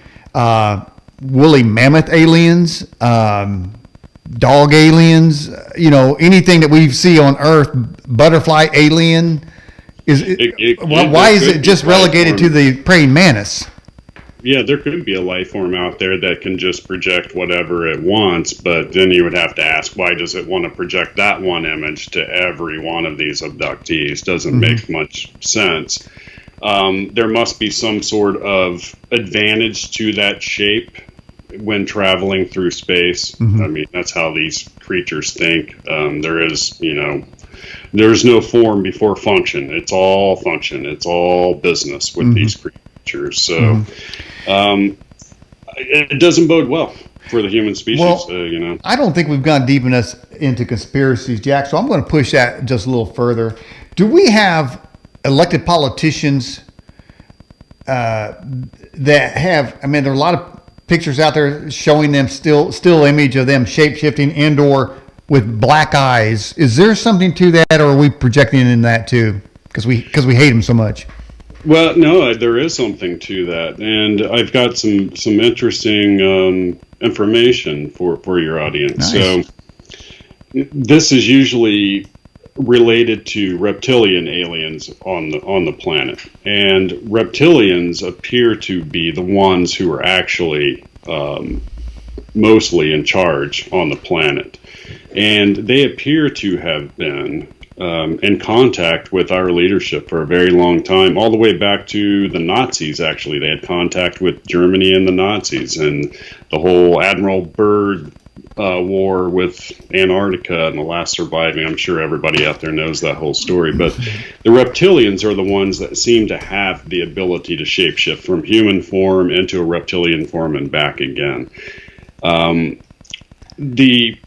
S1: woolly mammoth aliens, dog aliens? Anything that we see on Earth, butterfly alien? Why is it just relegated to the praying mantis?
S2: Yeah, there could be a life form out there that can just project whatever it wants, but then you would have to ask, why does it want to project that one image to every one of these abductees? Doesn't make much sense. There must be some sort of advantage to that shape when traveling through space. I mean, that's how these creatures think. There's no form before function. It's all function. It's all business with these creatures. So it doesn't bode well. for the human species.
S1: Well, I don't think we've gone deep enough into conspiracies, Jack. So I'm going to push that just a little further. Do we have elected politicians that have? I mean, there are a lot of pictures out there showing them still image of them shape shifting indoor with black eyes. Is there something to that, or are we projecting in that too? Because we hate them so much.
S2: Well, no, there is something to that, and I've got some interesting information for your audience.
S1: Nice.
S2: So this is usually related to reptilian aliens on the planet, and reptilians appear to be the ones who are actually mostly in charge on the planet, and they appear to have been in contact with our leadership for a very long time, all the way back to the Nazis. Actually, they had contact with Germany and the Nazis, and the whole Admiral Byrd war with Antarctica and the last surviving. I'm sure everybody out there knows that whole story. But the reptilians are the ones that seem to have the ability to shapeshift from human form into a reptilian form and back again. The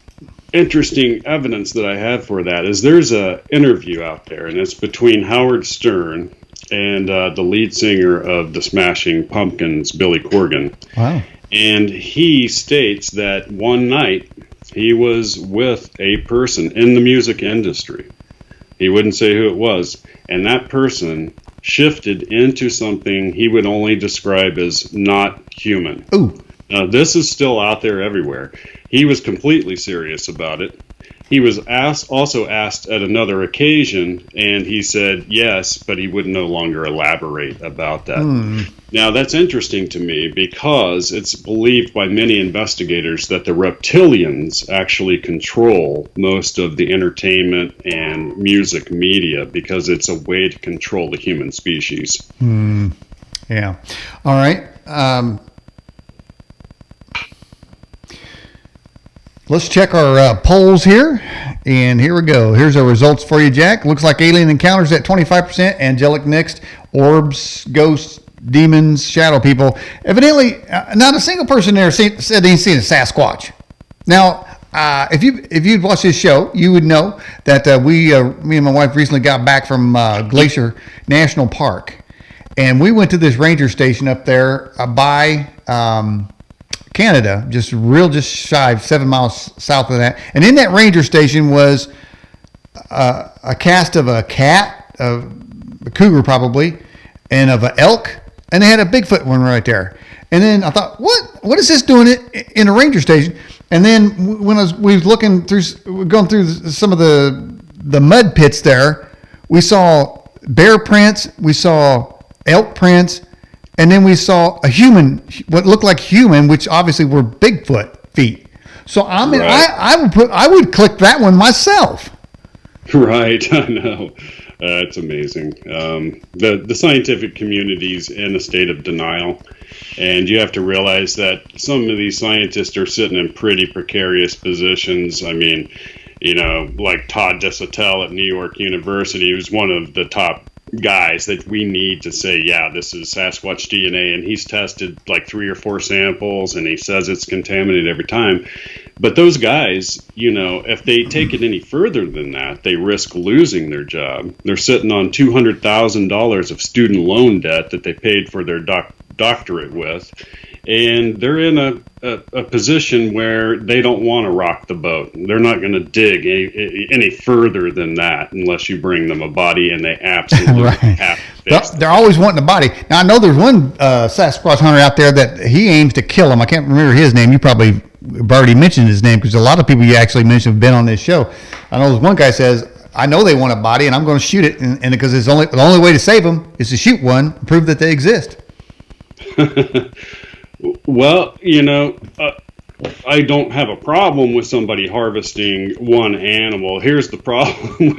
S2: interesting evidence that I have for that is there's a interview out there, and it's between Howard Stern and the lead singer of the Smashing Pumpkins, Billy Corgan.
S1: Wow.
S2: And he states that one night he was with a person in the music industry. He wouldn't say who it was. And that person shifted into something he would only describe as not human.
S1: Ooh.
S2: Now, this is still out there everywhere. He was completely serious about it. He was also asked at another occasion, and he said yes, but he would no longer elaborate about that. Now, that's interesting to me because it's believed by many investigators that the reptilians actually control most of the entertainment and music media because it's a way to control the human species.
S1: Yeah. All right. Let's check our polls here, and here we go. Here's our results for you, Jack. Looks like alien encounters at 25%, angelic next, orbs, ghosts, demons, shadow people. Evidently, not a single person there said they'd seen a Sasquatch. Now, if you'd watched this show, you would know that me and my wife recently got back from Glacier National Park, and we went to this ranger station up there by Canada, just shy of 7 miles south of that. And in that ranger station was a cast of a cat, a cougar probably, and of an elk, and they had a Bigfoot one right there. And then I thought, what is this doing in a ranger station? And then when we was going through some of the mud pits there, we saw bear prints, we saw elk prints, and then we saw a human, what looked like human, which obviously were Bigfoot feet. So I mean, right. I would click that one myself.
S2: Right, I know. It's amazing. The scientific community's in a state of denial, and you have to realize that some of these scientists are sitting in pretty precarious positions. I mean, like Todd Desautels at New York University, who's one of the top guys that we need to say, yeah, this is Sasquatch DNA, and he's tested like 3 or 4 samples, and he says it's contaminated every time. But those guys, if they take it any further than that, they risk losing their job. They're sitting on $200,000 of student loan debt that they paid for their doctorate with, and they're in a position where they don't want to rock the boat. They're not going to dig any further than that unless you bring them a body, and they absolutely
S1: right.
S2: have to.
S1: They're always wanting a body. Now, I know there's one Sasquatch hunter out there that he aims to kill him. I can't remember his name. You probably already mentioned his name because a lot of people you actually mentioned have been on this show. I know there's one guy says, I know they want a body, and I'm going to shoot it, and because the only way to save them is to shoot one, prove that they exist.
S2: Well, I don't have a problem with somebody harvesting one animal. Here's the problem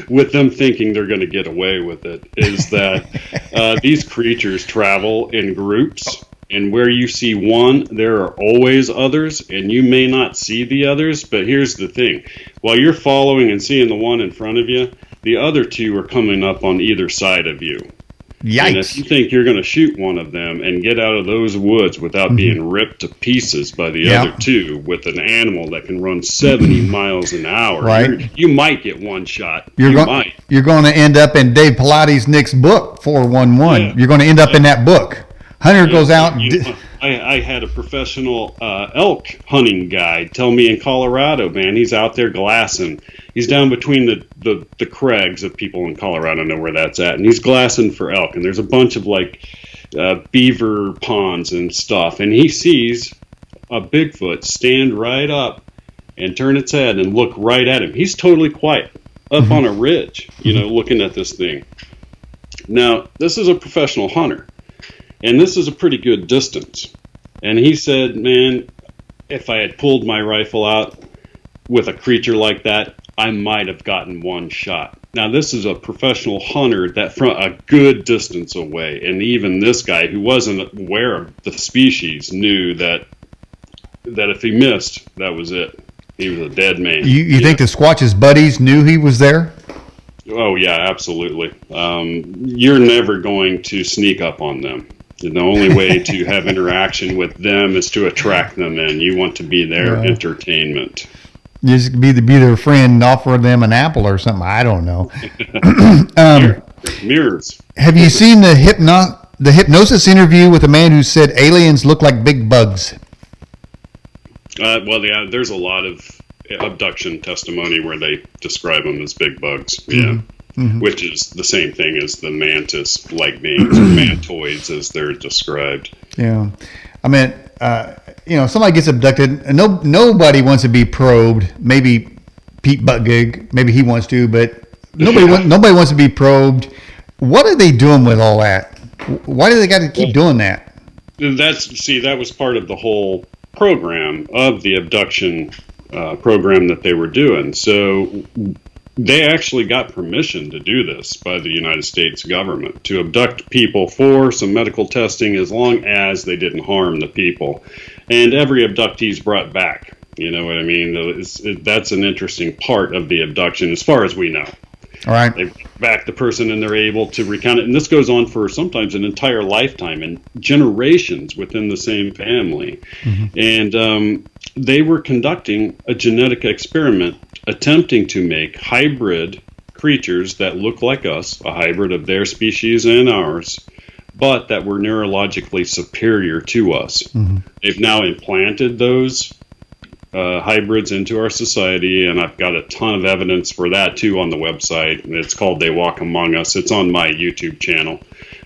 S2: with them thinking they're going to get away with it is that these creatures travel in groups, and where you see one, there are always others, and you may not see the others. But here's the thing. While you're following and seeing the one in front of you, the other two are coming up on either side of you.
S1: Yikes.
S2: And if you think you're going to shoot one of them and get out of those woods without being ripped to pieces by the other two with an animal that can run 70 miles an hour,
S1: right,
S2: you might get one shot.
S1: You're going to end up in Dave Pilati's next book, 411. Yeah. You're going to end up in that book. Hunter goes out.
S2: I had a professional elk hunting guide tell me in Colorado, man, he's out there glassing. He's down between the crags, if people in Colorado know where that's at, and he's glassing for elk. And there's a bunch of like beaver ponds and stuff, and he sees a Bigfoot stand right up and turn its head and look right at him. He's totally quiet up on a ridge, looking at this thing. Now, this is a professional hunter. And this is a pretty good distance. And he said, man, if I had pulled my rifle out with a creature like that, I might have gotten one shot. Now, this is a professional hunter that from a good distance away. And even this guy, who wasn't aware of the species, knew that if he missed, that was it. He was a dead man.
S1: You think the Squatch's buddies knew he was there?
S2: Oh, yeah, absolutely. You're never going to sneak up on them. The only way to have interaction with them is to attract them in. You want to be their entertainment.
S1: Just be their friend and offer them an apple or something. I don't know.
S2: Mirrors.
S1: Have you seen the hypnosis interview with a man who said aliens look like big bugs?
S2: Well, yeah, there's a lot of abduction testimony where they describe them as big bugs. Yeah. Mm-hmm. Which is the same thing as the mantis-like beings, or mantoids as they're described.
S1: Yeah. I mean, somebody gets abducted, and nobody wants to be probed. Maybe Pete Buttigieg, maybe he wants to, but nobody wants to be probed. What are they doing with all that? Why do they got to keep doing that?
S2: That was part of the whole program of the abduction program that they were doing. So they actually got permission to do this by the United States government, to abduct people for some medical testing as long as they didn't harm the people. And every abductee is brought back. You know what I mean? That's an interesting part of the abduction as far as we know.
S1: All right.
S2: They bring back the person and they're able to recount it. And this goes on for sometimes an entire lifetime and generations within the same family. Mm-hmm. And they were conducting a genetic experiment attempting to make hybrid creatures that look like us, a hybrid of their species and ours, but that were neurologically superior to us. Mm-hmm. They've now implanted those hybrids into our society, and I've got a ton of evidence for that too on the website. It's called They Walk Among Us. It's on my YouTube channel,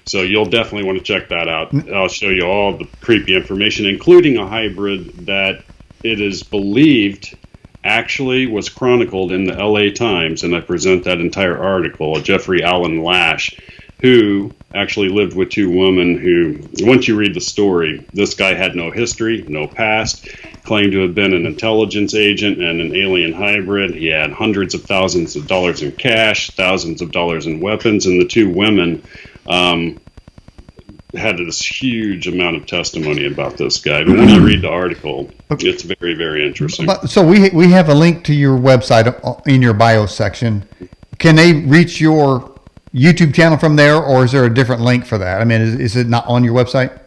S2: so you'll definitely want to check that out. I'll show you all the creepy information, including a hybrid that it is believed actually was chronicled in the LA Times, and I present that entire article. Jeffrey Allen Lash, who actually lived with two women who, once you read the story, this guy had no history, no past, claimed to have been an intelligence agent and an alien hybrid. He had hundreds of thousands of dollars in cash, thousands of dollars in weapons, and the two women had this huge amount of testimony about this guy. But when you read the article, it's very, very interesting.
S1: So we have a link to your website in your bio section. Can they reach your YouTube channel from there, or is there a different link for that? I mean, is it not on your website?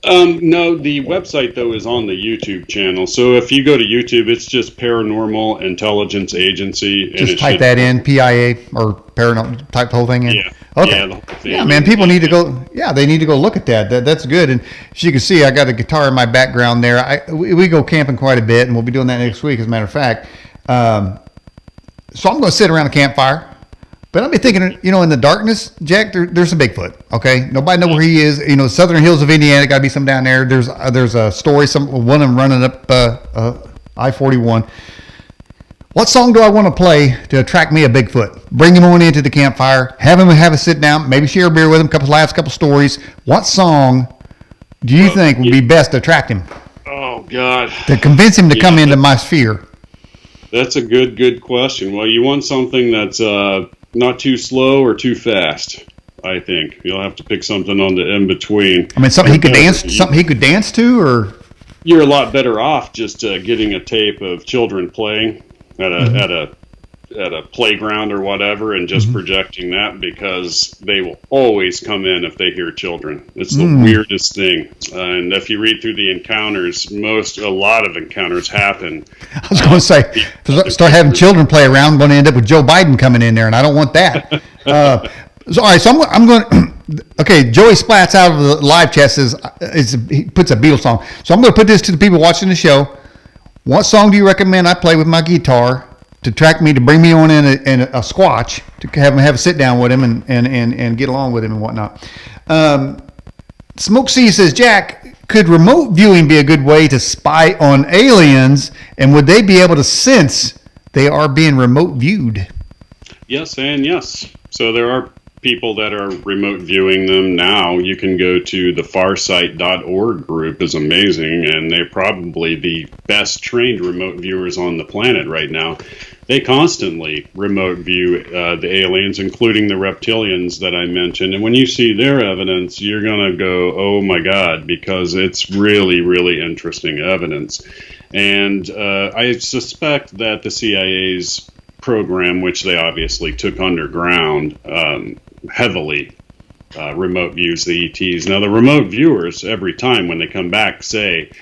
S2: No, the website, though, is on the YouTube channel. So if you go to YouTube, it's just Paranormal Intelligence Agency.
S1: Just type that in, PIA, or paranormal, type the whole thing in?
S2: Yeah.
S1: Okay.
S2: Yeah, the whole thing.
S1: Yeah, man, people need to go, they need to go look at that. That's good. And as you can see, I got a guitar in my background there. We go camping quite a bit, and we'll be doing that next week, as a matter of fact. So I'm going to sit around a campfire. But I've been thinking, in the darkness, Jack, there's a Bigfoot, okay? Nobody know where he is. Southern hills of Indiana, got to be some down there. There's a story, one of them running up I-41. What song do I want to play to attract me a Bigfoot? Bring him on into the campfire, have a sit down, maybe share a beer with him, a couple laughs, a couple stories. What song do you think would be best to attract him?
S2: Oh, God.
S1: To convince him to come into my sphere?
S2: That's a good question. Well, you want something that's not too slow or too fast, I think. You'll have to pick something on the in-between.
S1: I mean, something he could dance to, or? You're
S2: a lot better off just getting a tape of children playing at at a playground or whatever and just projecting that, because they will always come in if they hear children. It's the weirdest thing. And if you read through the encounters, a lot of encounters happen.
S1: I was going to say, start having children play around, I'm going to end up with Joe Biden coming in there, and I don't want that. All right, so I'm going. Okay, Joey Splats out of the live chat says he puts a Beatles song. So I'm going to put this to the people watching the show. What song do you recommend I play with my guitar to bring me on in a squatch, to have a sit down with him and get along with him and whatnot? Smoke C says, Jack, could remote viewing be a good way to spy on aliens, and would they be able to sense they are being remote viewed?
S2: Yes and yes. So there are people that are remote viewing them now. You can go to the farsight.org group, is amazing, and they're probably the best trained remote viewers on the planet right now. They constantly remote view the aliens, including the reptilians that I mentioned. And when you see their evidence, you're going to go, oh my God, because it's really, really interesting evidence. And I suspect that the CIA's program, which they obviously took underground, heavily remote views the ETs. Now, the remote viewers, every time when they come back, say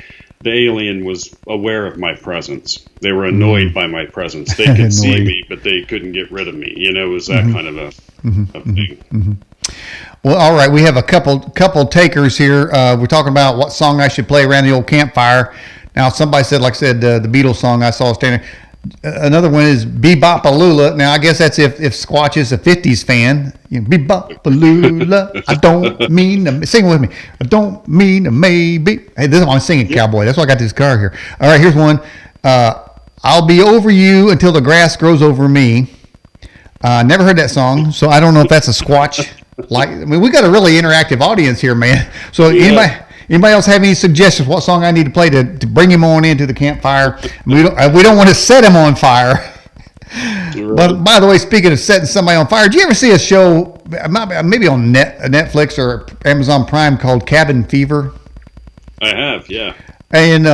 S2: the alien was aware of my presence. They were annoyed by my presence. They could see me, but they couldn't get rid of me. You know, it was that kind of a thing.
S1: Well, all right, we have a couple takers here. We're talking about what song I should play around the old campfire. Now, somebody said, like I said, the Beatles song I saw standing. Another one is Bebop-A-Lula. Now, I guess that's if Squatch is a 50s fan. You know, Bebop-A-Lula. I don't mean to... Sing with me. I don't mean to maybe... Hey, this is why I'm singing, cowboy. That's why I got this car here. All right, here's one. I'll be over you until the grass grows over me. Never heard that song, so I don't know if that's a Squatch. We got a really interactive audience here, man. So Anybody else have any suggestions? What song I need to play to bring him on into the campfire? We don't want to set him on fire. Right. But by the way, speaking of setting somebody on fire, did you ever see a show, maybe on Netflix or Amazon Prime, called Cabin Fever?
S2: I have, yeah.
S1: And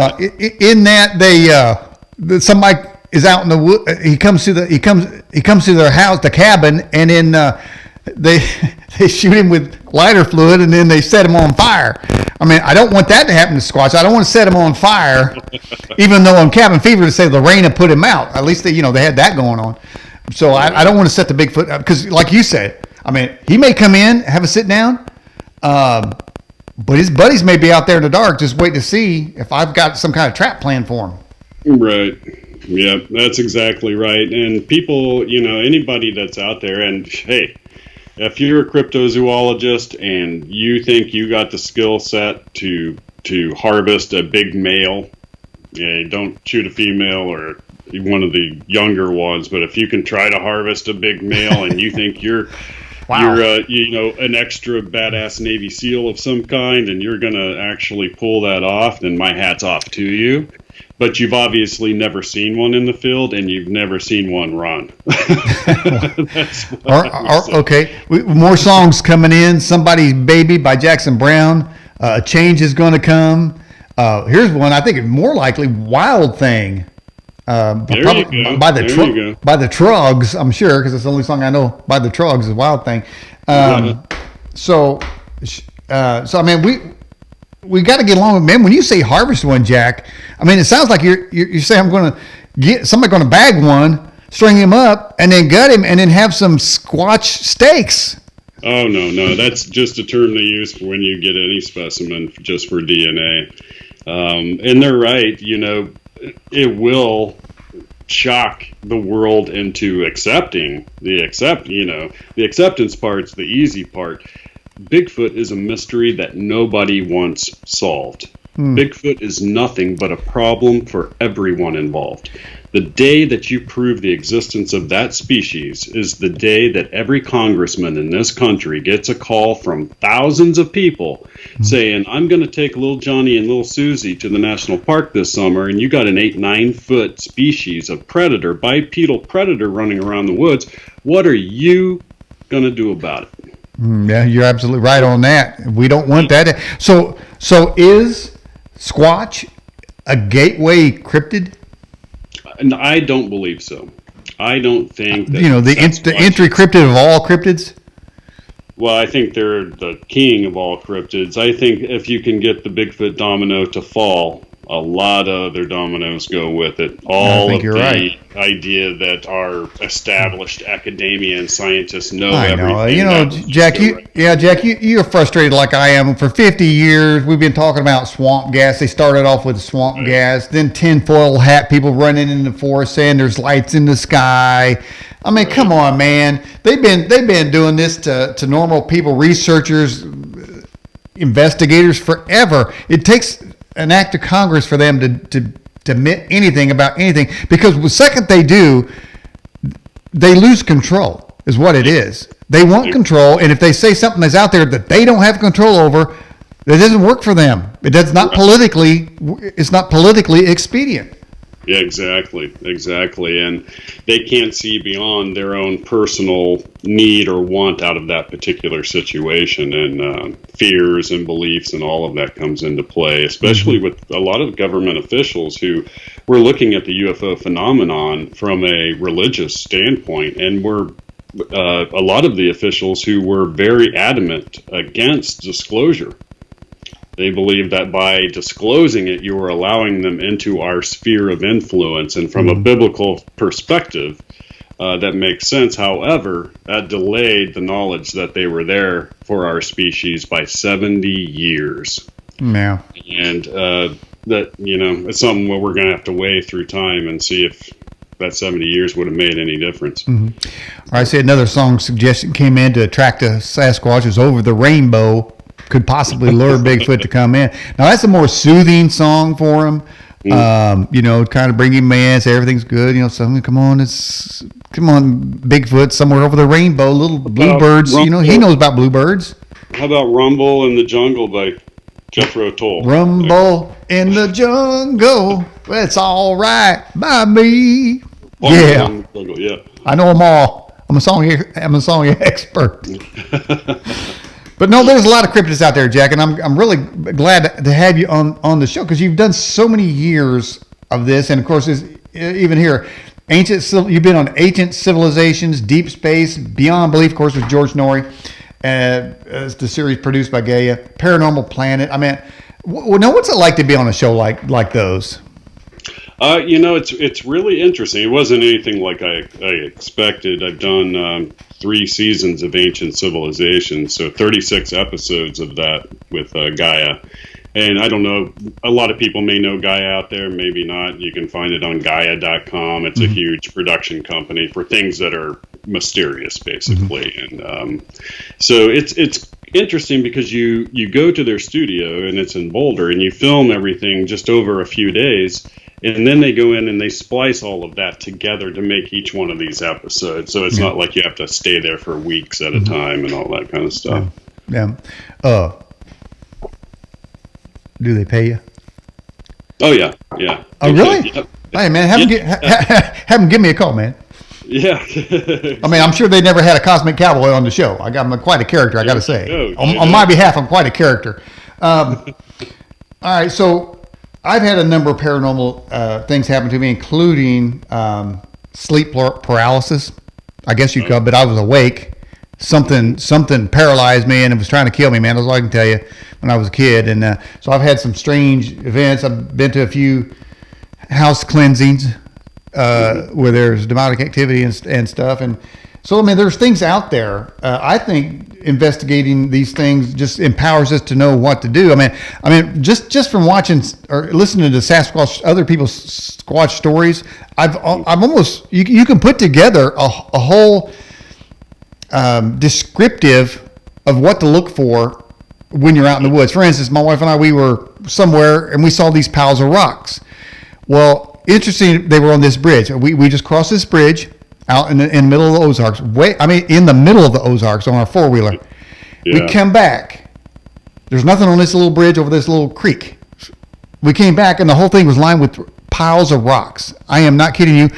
S1: in that, somebody is out in the wood. He comes to their house, the cabin, and then they shoot him with lighter fluid, and then they set him on fire. I mean, I don't want that to happen to Squatch. I don't want to set him on fire, even though on Cabin Fever they say Lorena put him out. At least they had that going on. So I don't want to set the Bigfoot up, because, like you said, I mean, he may come in, have a sit down, but his buddies may be out there in the dark just waiting to see if I've got some kind of trap plan for him.
S2: Right. Yeah, that's exactly right. And people, anybody that's out there, and hey, if you're a cryptozoologist and you think you got the skill set to harvest a big male, don't shoot a female or one of the younger ones, but if you can try to harvest a big male and you think you're an extra badass Navy SEAL of some kind and you're going to actually pull that off, then my hat's off to you. But you've obviously never seen one in the field, and you've never seen one run.
S1: Okay, more songs coming in. Somebody's Baby by Jackson Brown. A Change is Going to Come. Here's one, I think more likely, Wild Thing. By the Trugs, I'm sure, because it's the only song I know by the Trugs is Wild Thing. So I mean, we got to get along with, man. When you say harvest one, Jack, I mean, it sounds like you're saying I'm going to get somebody going to bag one, string him up, and then gut him, and then have some Squatch steaks.
S2: Oh no, that's just a term they use for when you get any specimen just for DNA. And they're right. It will shock the world into accepting the acceptance part's the easy part. Bigfoot is a mystery that nobody wants solved. Bigfoot is nothing but a problem for everyone involved. The day that you prove the existence of that species is the day that every congressman in this country gets a call from thousands of people saying, I'm going to take little Johnny and little Susie to the national park this summer, and you got an 8-9 foot species of predator, bipedal predator running around the woods. What are you going to do about it?
S1: Yeah, you're absolutely right on that. We don't want that. So is Squatch a gateway cryptid?
S2: And I don't believe so. I don't think that
S1: the entry cryptid of all cryptids.
S2: Well, I think they're the king of all cryptids. I think if you can get the Bigfoot domino to fall, a lot of other dominoes go with it. All of the idea that our established academia and scientists know everything.
S1: Jack, you're frustrated like I am. For 50 years, we've been talking about swamp gas. They started off with swamp gas, then tinfoil hat people running in the forest saying there's lights in the sky. I mean, come on, man. They've been doing this to normal people, researchers, investigators forever. It takes an act of Congress for them to admit anything about anything, because the second they do, they lose control, is what it is. They want control, and if they say something that's out there that they don't have control over, it doesn't work for them. It's not politically expedient.
S2: Yeah, exactly. And they can't see beyond their own personal need or want out of that particular situation, and fears and beliefs and all of that comes into play, especially with a lot of government officials who were looking at the UFO phenomenon from a religious standpoint, and were a lot of the officials who were very adamant against disclosure. They believe that by disclosing it, you are allowing them into our sphere of influence. And from a biblical perspective, that makes sense. However, that delayed the knowledge that they were there for our species by 70 years.
S1: Yeah.
S2: And that, it's something where we're going to have to weigh through time and see if that 70 years would have made any difference.
S1: Mm-hmm. All right, I see another song suggestion came in to attract the Sasquatches. Over the Rainbow could possibly lure Bigfoot to come in. Now, that's a more soothing song for him. Kind of bring him in, say everything's good. Come on, Bigfoot, somewhere over the rainbow, little bluebirds. He knows about bluebirds.
S2: How about Rumble in the Jungle by Jethro Tull?
S1: Rumble in the jungle, it's all right by me. Yeah. I know them all. I'm a song expert. But no, there's a lot of cryptids out there, Jack, and I'm really glad to have you on the show, because you've done so many years of this, and of course, even here, you've been on Ancient Civilizations, Deep Space, Beyond Belief, of course, with George Noory, as the series produced by Gaia, Paranormal Planet. I mean, what's it like to be on a show like those?
S2: It's really interesting. It wasn't anything like I expected. I've done 3 seasons of Ancient Civilizations, so 36 episodes of that with Gaia. And I don't know, a lot of people may know Gaia out there, maybe not. You can find it on Gaia.com. It's a huge production company for things that are mysterious, basically. And so it's interesting because you go to their studio, and it's in Boulder, and you film everything just over a few days. And then they go in and they splice all of that together to make each one of these episodes. So it's not like you have to stay there for weeks at a time and all that kind of stuff.
S1: Yeah. Do they pay you?
S2: Oh, yeah. Yeah.
S1: Oh, really?
S2: Yep.
S1: Hey, man, have them give me a call, man.
S2: Yeah.
S1: I mean, I'm sure they never had a cosmic cowboy on the show. I'm quite a character, I got to say. On my behalf, I'm quite a character. All right, so I've had a number of paranormal things happen to me, including sleep paralysis. I guess you could, but I was awake. Something paralyzed me, and it was trying to kill me, man. That's all I can tell you, when I was a kid. And so I've had some strange events. I've been to a few house cleansings where there's demonic activity and stuff. And so, I mean, there's things out there. I think investigating these things just empowers us to know what to do. I mean, just from watching or listening to Sasquatch, other people's Squatch stories, I've almost you can put together a whole descriptive of what to look for when you're out in the woods. For instance, my wife and I, we were somewhere and we saw these piles of rocks. Well, interesting, they were on this bridge. We just crossed this bridge out in the middle of the Ozarks. In the middle of the Ozarks on our 4-wheeler. Yeah. We come back. There's nothing on this little bridge over this little creek. We came back and the whole thing was lined with piles of rocks. I am not kidding you.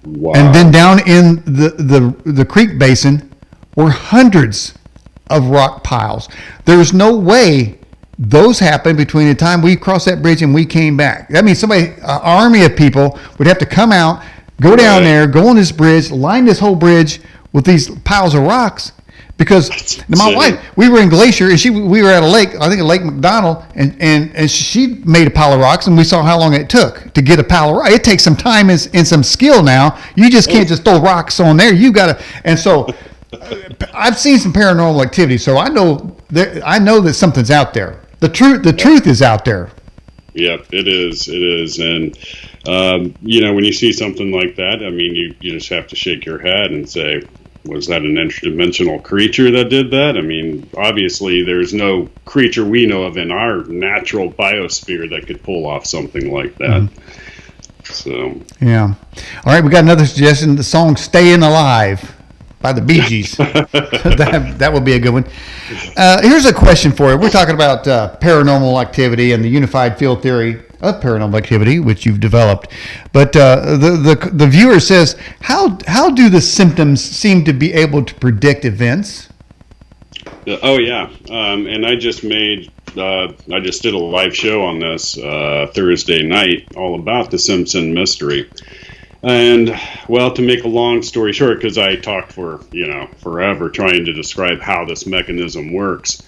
S2: Wow.
S1: And then down in the creek basin were hundreds of rock piles. There's no way those happened between the time we crossed that bridge and we came back. That means an army of people would have to come out, Go down there, go on this bridge, line this whole bridge with these piles of rocks. Because my wife, we were in Glacier, and we were at a lake, I think Lake McDonald, and she made a pile of rocks, and we saw how long it took to get a pile of rocks. It takes some time and some skill now. You just can't just throw rocks on there. You got to, and so I've seen some paranormal activity, so I know that something's out there. The truth is out there.
S2: Yep, it is. And, when you see something like that, I mean, you just have to shake your head and say, was that an interdimensional creature that did that? I mean, obviously, there's no creature we know of in our natural biosphere that could pull off something like that. Mm-hmm. So,
S1: yeah. All right, we got another suggestion. The song "Staying Alive" by the Bee Gees. that would be a good one. Here's a question for you. We're talking about paranormal activity and the unified field theory of paranormal activity, which you've developed. But the viewer says, how do the symptoms seem to be able to predict events?
S2: Oh, yeah. And I just did a live show on this Thursday night all about the Simpson mystery. And, well, to make a long story short, because I talked for, forever trying to describe how this mechanism works,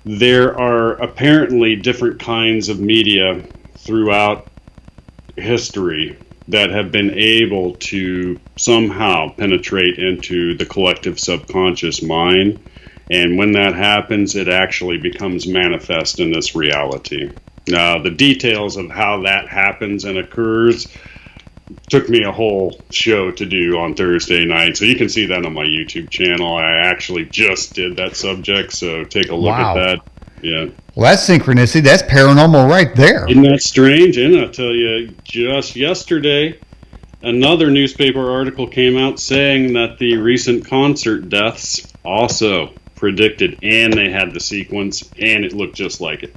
S2: there are apparently different kinds of media throughout history that have been able to somehow penetrate into the collective subconscious mind. And when that happens, it actually becomes manifest in this reality. Now, the details of how that happens and occurs took me a whole show to do on Thursday night. So you can see that on my YouTube channel. I actually just did that subject, so take a look at that. Yeah.
S1: Well, that's synchronicity. That's paranormal right there.
S2: Isn't that strange? And I'll tell you, just yesterday, another newspaper article came out saying that the recent concert deaths also predicted, and they had the sequence, and it looked just like it.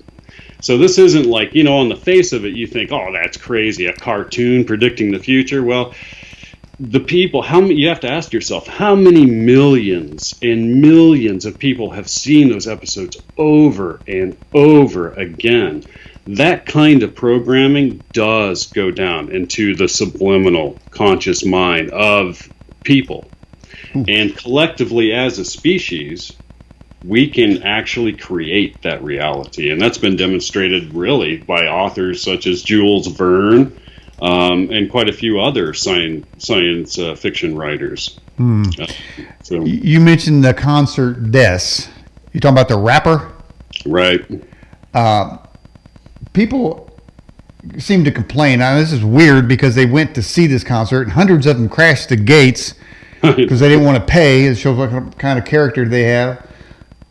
S2: So this isn't like, on the face of it, you think, oh, that's crazy, a cartoon predicting the future. Well, the people, you have to ask yourself, how many millions and millions of people have seen those episodes over and over again? That kind of programming does go down into the subliminal conscious mind of people. And collectively as a species, we can actually create that reality. And that's been demonstrated really by authors such as Jules Verne, and quite a few other science fiction writers.
S1: So you mentioned the concert deaths. You talking about the rapper?
S2: Right.
S1: People seem to complain. Now, this is weird because they went to see this concert, and hundreds of them crashed the gates because they didn't want to pay. It shows what kind of character they have.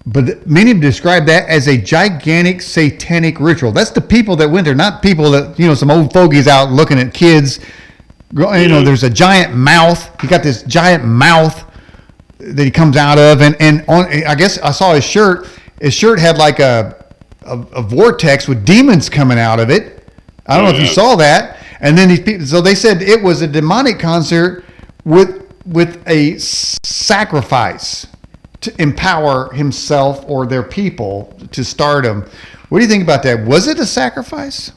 S1: But many describe that as a gigantic satanic ritual. That's the people that went there, not people that, some old fogies out looking at kids. There's a giant mouth. He got this giant mouth that he comes out of. And on, I guess I saw his shirt. His shirt had like a vortex with demons coming out of it. I don't know if you saw that. And then these people, so they said it was a demonic concert with a sacrifice to empower himself or their people to stardom. What do you think about that? Was it a sacrifice?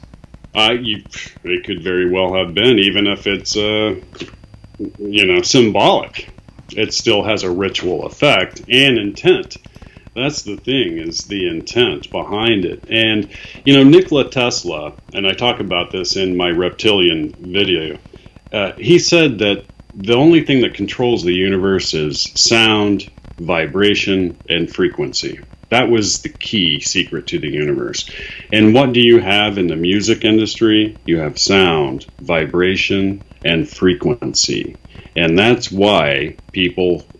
S2: It could very well have been, even if it's symbolic. It still has a ritual effect and intent. That's the thing, is the intent behind it. And Nikola Tesla, and I talk about this in my reptilian video, he said that the only thing that controls the universe is sound, vibration, and frequency. That was the key secret to the universe. And what do you have in the music industry? You have sound, vibration, and frequency. And that's why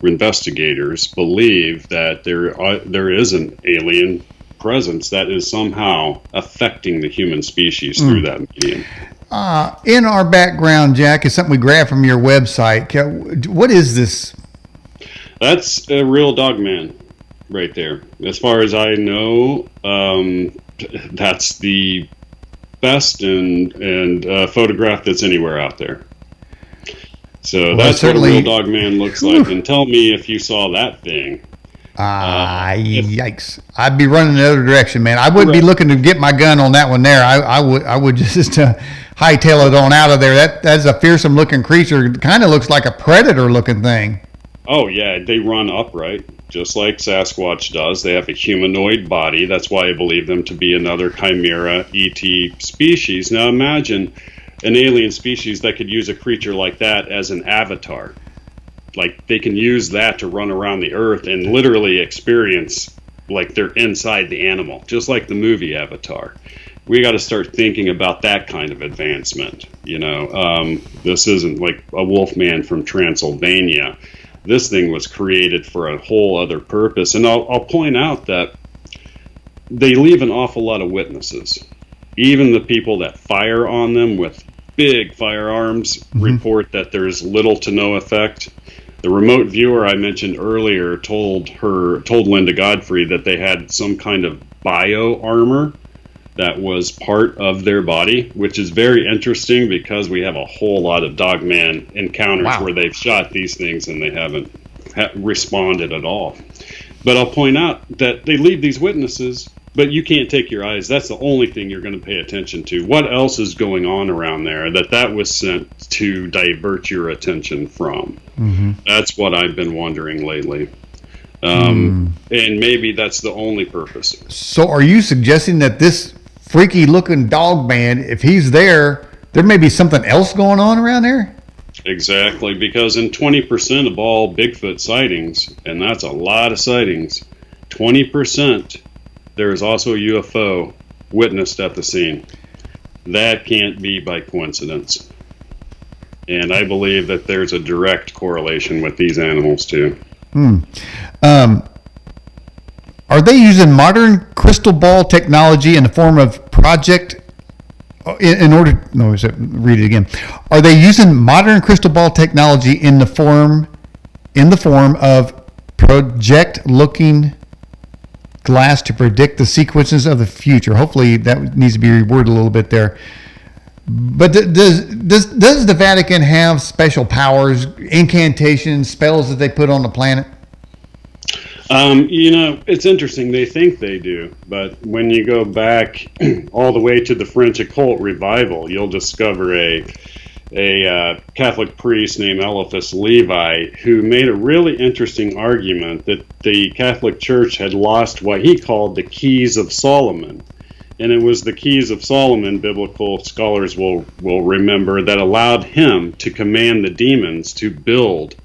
S2: investigators believe that there is an alien presence that is somehow affecting the human species through that medium.
S1: In our background, Jack, is something we grabbed from your website. What is this?
S2: That's a real dogman right there. As far as I know, that's the best and photograph that's anywhere out there. So that's what a real dogman looks like. And tell me if you saw that thing.
S1: Yikes! I'd be running the other direction, man. I wouldn't be looking to get my gun on that one there. I would just hightail it on out of there. That's a fearsome looking creature. Kind of looks like a predator looking thing.
S2: Oh, yeah, they run upright, just like Sasquatch does. They have a humanoid body. That's why I believe them to be another chimera ET species. Now imagine an alien species that could use a creature like that as an avatar. Like, they can use that to run around the earth and literally experience like they're inside the animal, just like the movie Avatar. We got to start thinking about that kind of advancement. This isn't like a Wolfman from Transylvania. This thing was created for a whole other purpose. And I'll point out that they leave an awful lot of witnesses. Even the people that fire on them with big firearms report that there's little to no effect. The remote viewer I mentioned earlier told Linda Godfrey that they had some kind of bio armor that was part of their body, which is very interesting because we have a whole lot of Dogman encounters where they've shot these things and they haven't responded at all. But I'll point out that they leave these witnesses, but you can't take your eyes. That's the only thing you're going to pay attention to. What else is going on around there that was sent to divert your attention from? That's what I've been wondering lately. And maybe that's the only purpose.
S1: So are you suggesting that this freaky looking dog man, if he's there may be something else going on around there?
S2: Exactly, because in 20% of all Bigfoot sightings, and that's a lot of sightings, 20%, there is also a UFO witnessed at the scene. That can't be by coincidence. And I believe that there's a direct correlation with these animals too.
S1: Are they using modern crystal ball technology in the form of project read it again. Are they using modern crystal ball technology in the form of project looking glass to predict the sequences of the future? Hopefully that needs to be reworded a little bit there. But does the Vatican have special powers, incantations, spells that they put on the planet?
S2: It's interesting. They think they do, but when you go back all the way to the French occult revival, you'll discover a Catholic priest named Eliphas Levi who made a really interesting argument that the Catholic Church had lost what he called the keys of Solomon. And it was the keys of Solomon, biblical scholars will remember, that allowed him to command the demons to build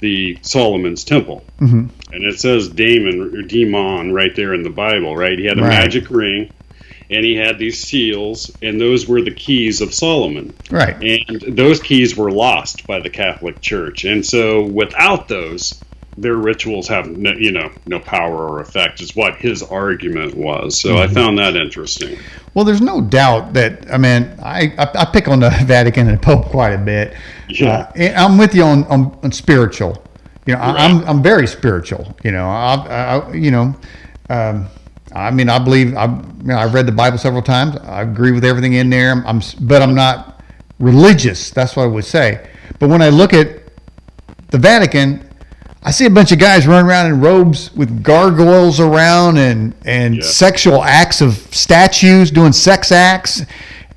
S2: the Solomon's temple. Mm-hmm. And it says demon right there in the Bible, right? He had a magic ring, and he had these seals, and those were the keys of Solomon.
S1: Right.
S2: And those keys were lost by the Catholic Church. And so without those, their rituals have no power or effect, is what his argument was. So I found that interesting.
S1: Well, there's no doubt that, I pick on the Vatican and the Pope quite a bit.
S2: Yeah.
S1: I'm with you on spiritual. I'm very spiritual. I believe I've read the Bible several times. I agree with everything in there. But I'm not religious. That's what I would say. But when I look at the Vatican, I see a bunch of guys running around in robes with gargoyles around and sexual acts of statues doing sex acts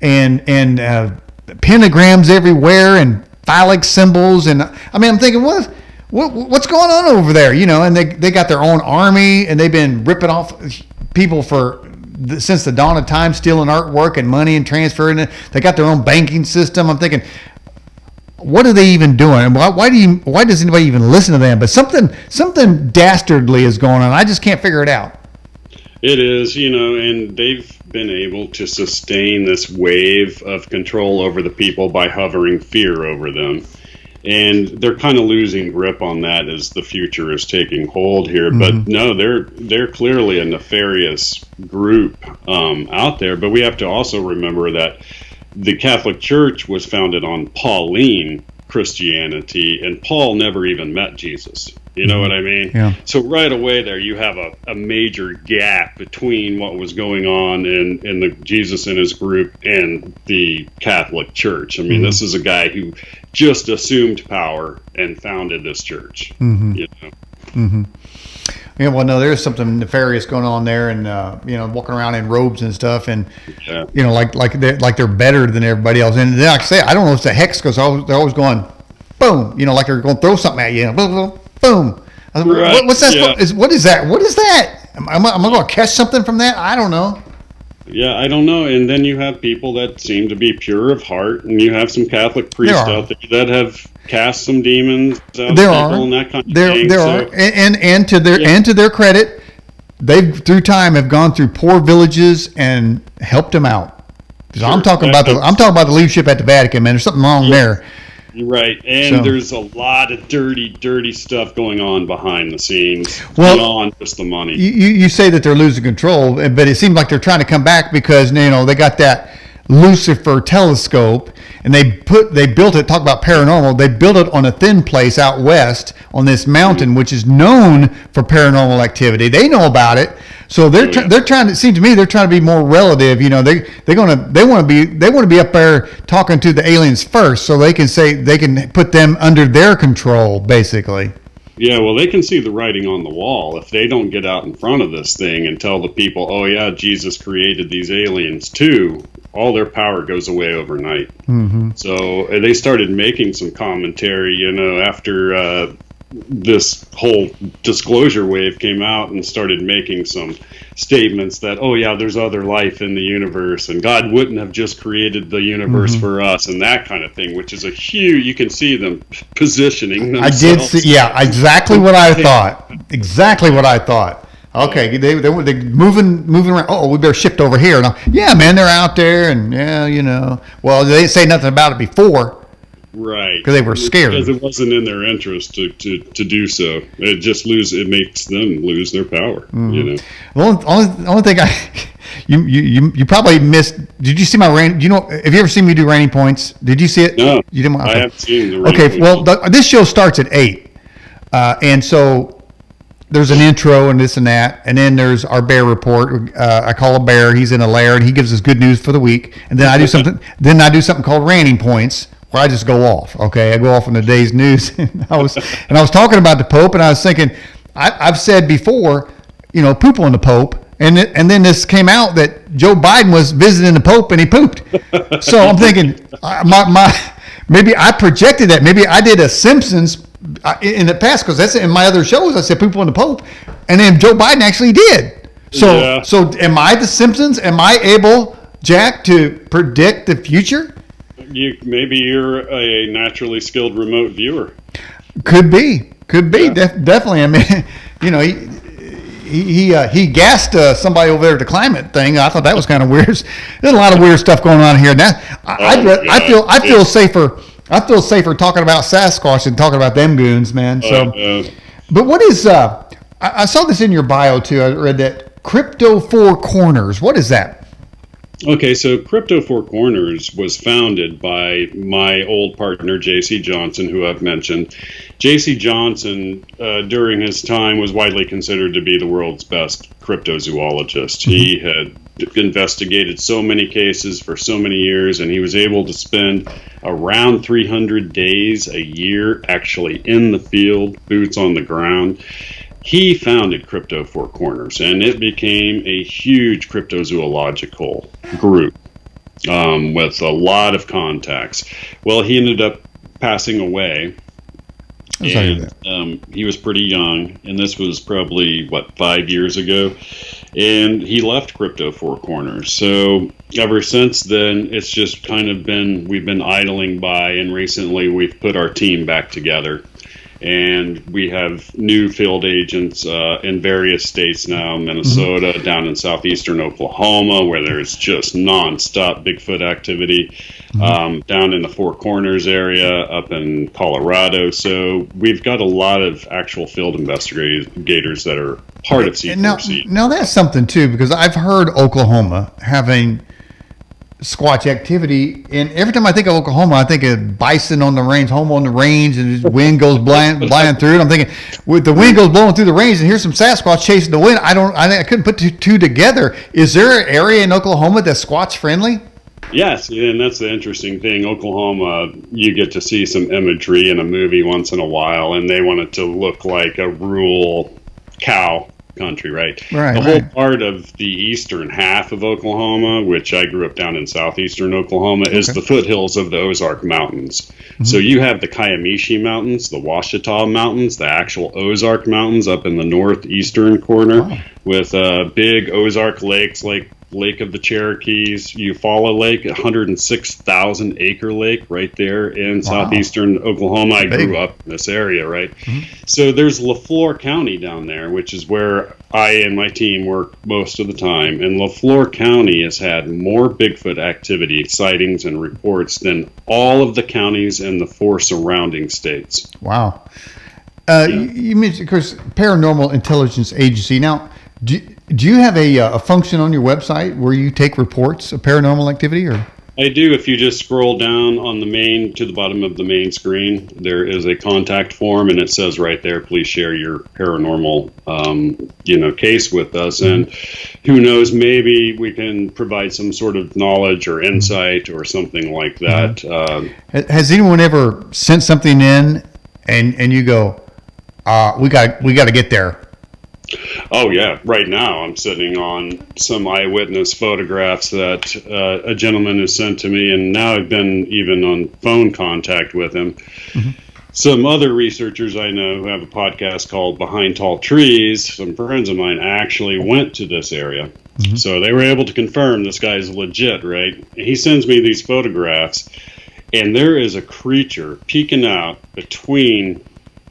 S1: and pentagrams everywhere and phallic symbols. And I'm thinking, what's going on over there? And they got their own army, and they've been ripping off people since the dawn of time, stealing artwork and money and transferring it. They got their own banking system. I'm thinking, what are they even doing? And why does anybody even listen to them? But something dastardly is going on. I just can't figure it out.
S2: It is, and they've been able to sustain this wave of control over the people by hovering fear over them. And they're kind of losing grip on that as the future is taking hold here. Mm-hmm. But no, they're clearly a nefarious group out there. But we have to also remember that the Catholic Church was founded on Pauline Christianity, and Paul never even met Jesus. You know what I mean?
S1: Yeah.
S2: So right away there, you have a major gap between what was going on in the Jesus and his group and the Catholic Church. This is a guy who just assumed power and founded this church. Mm-hmm.
S1: Yeah, well, no, there's something nefarious going on there, and walking around in robes and stuff, and like they're better than everybody else. And then, like I say, I don't know if it's a hex because they're always going, boom, like they're going to throw something at you, boom, boom.
S2: Right.
S1: What's that? Yeah. What is that? What is that? Am I going to catch something from that? I don't know.
S2: Yeah, I don't know. And then you have people that seem to be pure of heart, and you have some Catholic priests out there that have cast some demons out of people and that kind of thing.
S1: There are, and to their credit, they've through time have gone through poor villages and helped them out. Sure. I'm talking about the leadership at the Vatican, man. There's something wrong there.
S2: You're right, and there's a lot of dirty stuff going on behind the scenes beyond just the money.
S1: You say that they're losing control, but it seems like they're trying to come back because they got that Lucifer telescope, and they built it. Talk about paranormal. They built it on a thin place out west on this mountain, which is known for paranormal activity. They know about it, so they're trying to. It seems to me they're trying to be more relative. They want to be up there talking to the aliens first, so they can put them under their control, basically.
S2: Yeah, well, they can see the writing on the wall. If they don't get out in front of this thing and tell the people, oh, yeah, Jesus created these aliens too, all their power goes away overnight. Mm-hmm. So they started making some commentary, after this whole disclosure wave came out, and started making some statements that, oh, yeah, there's other life in the universe, and God wouldn't have just created the universe for us, and that kind of thing, which is a huge, you can see them positioning themselves.
S1: I did see, exactly what I thought. Exactly what I thought. Okay, they moving around. Oh, we better shift over here. Now, yeah, man, they're out there, and well, they didn't say nothing about it before.
S2: Right.
S1: Because they were scared.
S2: Because it wasn't in their interest to do so. It makes them lose their power.
S1: Mm-hmm. The only thing you probably missed. Did you see my rain? Have you ever seen me do raining points? Did you see it?
S2: No.
S1: You didn't.
S2: I haven't seen the raining
S1: points. Okay. Well, this show starts at 8, and so there's an intro and this and that, and then there's our bear report. I call a bear. He's in a lair, and he gives us good news for the week. And then I do something. Then I do something called raining points, where I just go off. Okay, I go off on the day's news. and I was talking about the Pope, and I was thinking, I've said before, poop on the Pope, and then this came out that Joe Biden was visiting the Pope and he pooped. So I'm thinking, maybe I projected that. Maybe I did a Simpsons in the past, because that's in my other shows. I said poop on the Pope, and then Joe Biden actually did. So am I the Simpsons? Am I able, Jack, to predict the future?
S2: Maybe you're a naturally skilled remote viewer. Could be.
S1: Yeah. Definitely. I mean, he gassed somebody over there at the climate thing. I thought that was kind of weird. There's a lot of weird stuff going on here. Now, I feel safer. I feel safer talking about Sasquatch than talking about them goons, man. But what is? I saw this in your bio too. I read that Crypto Four Corners. What is that?
S2: Okay, so Crypto Four Corners was founded by my old partner, J.C. Johnson, who I've mentioned. J.C. Johnson, during his time, was widely considered to be the world's best cryptozoologist. He had investigated so many cases for so many years, and he was able to spend around 300 days a year actually in the field, boots on the ground. He founded Crypto Four Corners, and it became a huge cryptozoological group with a lot of contacts. Well, he ended up passing away, and he was pretty young, and this was probably, 5 years ago, and he left Crypto Four Corners. So ever since then, it's just kind of we've been idling by, and recently we've put our team back together. And we have new field agents in various states now, Minnesota, down in southeastern Oklahoma, where there's just nonstop Bigfoot activity, down in the Four Corners area, up in Colorado. So we've got a lot of actual field investigators that are part of C4C.
S1: Now that's something, too, because I've heard Oklahoma having Squatch activity, and every time I think of Oklahoma, I think of bison on the range, home on the range, and the wind goes blowing through it. I'm thinking, with the wind goes blowing through the range, and here's some Sasquatch chasing the wind. I couldn't put two together. Is there an area in Oklahoma that's Squatch friendly?
S2: Yes, and that's the interesting thing. Oklahoma, you get to see some imagery in a movie once in a while, and they want it to look like a rural cow country, right?
S1: Right,
S2: the whole
S1: right.
S2: part of the eastern half of Oklahoma, which I grew up down in southeastern Oklahoma, is the foothills of the Ozark Mountains. So you have the Kiamishi Mountains, the Washita Mountains, the actual Ozark Mountains up in the northeastern corner with big Ozark lakes like Lake of the Cherokees, Eufaula Lake, 106,000 acre lake right there in southeastern Oklahoma. I grew up in this area, right? So there's LaFleur County down there, which is where I and my team work most of the time. And LaFleur County has had more Bigfoot activity, sightings, and reports than all of the counties in the 4 surrounding states.
S1: Wow. You mentioned, of course, Paranormal Intelligence Agency. Now, do you have a function on your website where you take reports of paranormal activity? Or
S2: I do. If you just scroll down on to the bottom of the main screen, there is a contact form, and it says right there, please share your paranormal, case with us. And who knows, maybe we can provide some sort of knowledge or insight or something like that.
S1: Has anyone ever sent something in and you go, we got to get there?
S2: Oh, yeah. Right now, I'm sitting on some eyewitness photographs that a gentleman has sent to me, and now I've been even on phone contact with him. Some other researchers I know who have a podcast called Behind Tall Trees, some friends of mine actually went to this area. So they were able to confirm this guy's legit, right? He sends me these photographs, and there is a creature peeking out between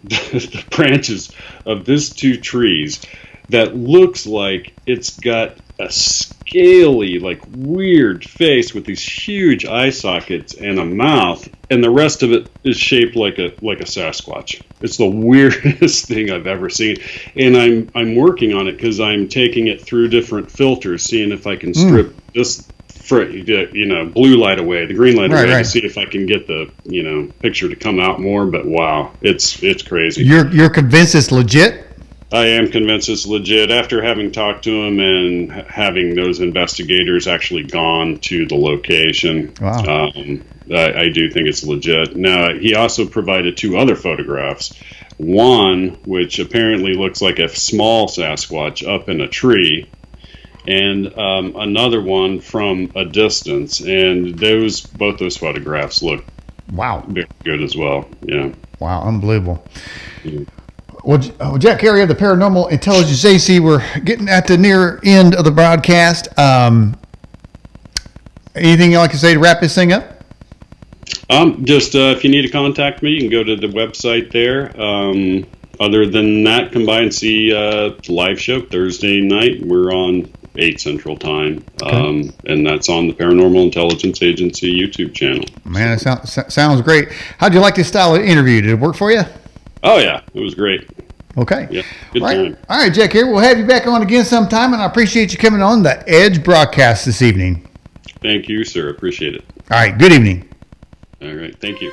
S2: the branches of these 2 trees that looks like it's got a scaly, like weird face with these huge eye sockets and a mouth, and the rest of it is shaped like a Sasquatch. It's the weirdest thing I've ever seen, and I'm working on it because I'm taking it through different filters, seeing if I can strip this blue light away, the green light away, to see if I can get the picture to come out more. But wow, it's crazy.
S1: You're convinced it's legit?
S2: I am convinced it's legit. After having talked to him and having those investigators actually gone to the location, I do think it's legit. Now, he also provided 2 other photographs. One, which apparently looks like a small Sasquatch up in a tree, and another one from a distance. And both those photographs look very good as well. Yeah.
S1: Wow, unbelievable. Well, Jack Cary of the Paranormal Intelligence Agency, we're getting at the near end of the broadcast. Anything you'd like to say to wrap this thing up?
S2: If you need to contact me, you can go to the website there. Other than that, come by and see the live show Thursday night. We're on 8 Central Time, and that's on the Paranormal Intelligence Agency YouTube channel.
S1: Man, it sounds great. How'd you like this style of interview? Did it work for you?
S2: Oh, yeah. It was great.
S1: Okay.
S2: Yeah, good time.
S1: All right, Jack, here. We'll have you back on again sometime, and I appreciate you coming on the Edge broadcast this evening.
S2: Thank you, sir. Appreciate it.
S1: All right. Good evening.
S2: All right. Thank you.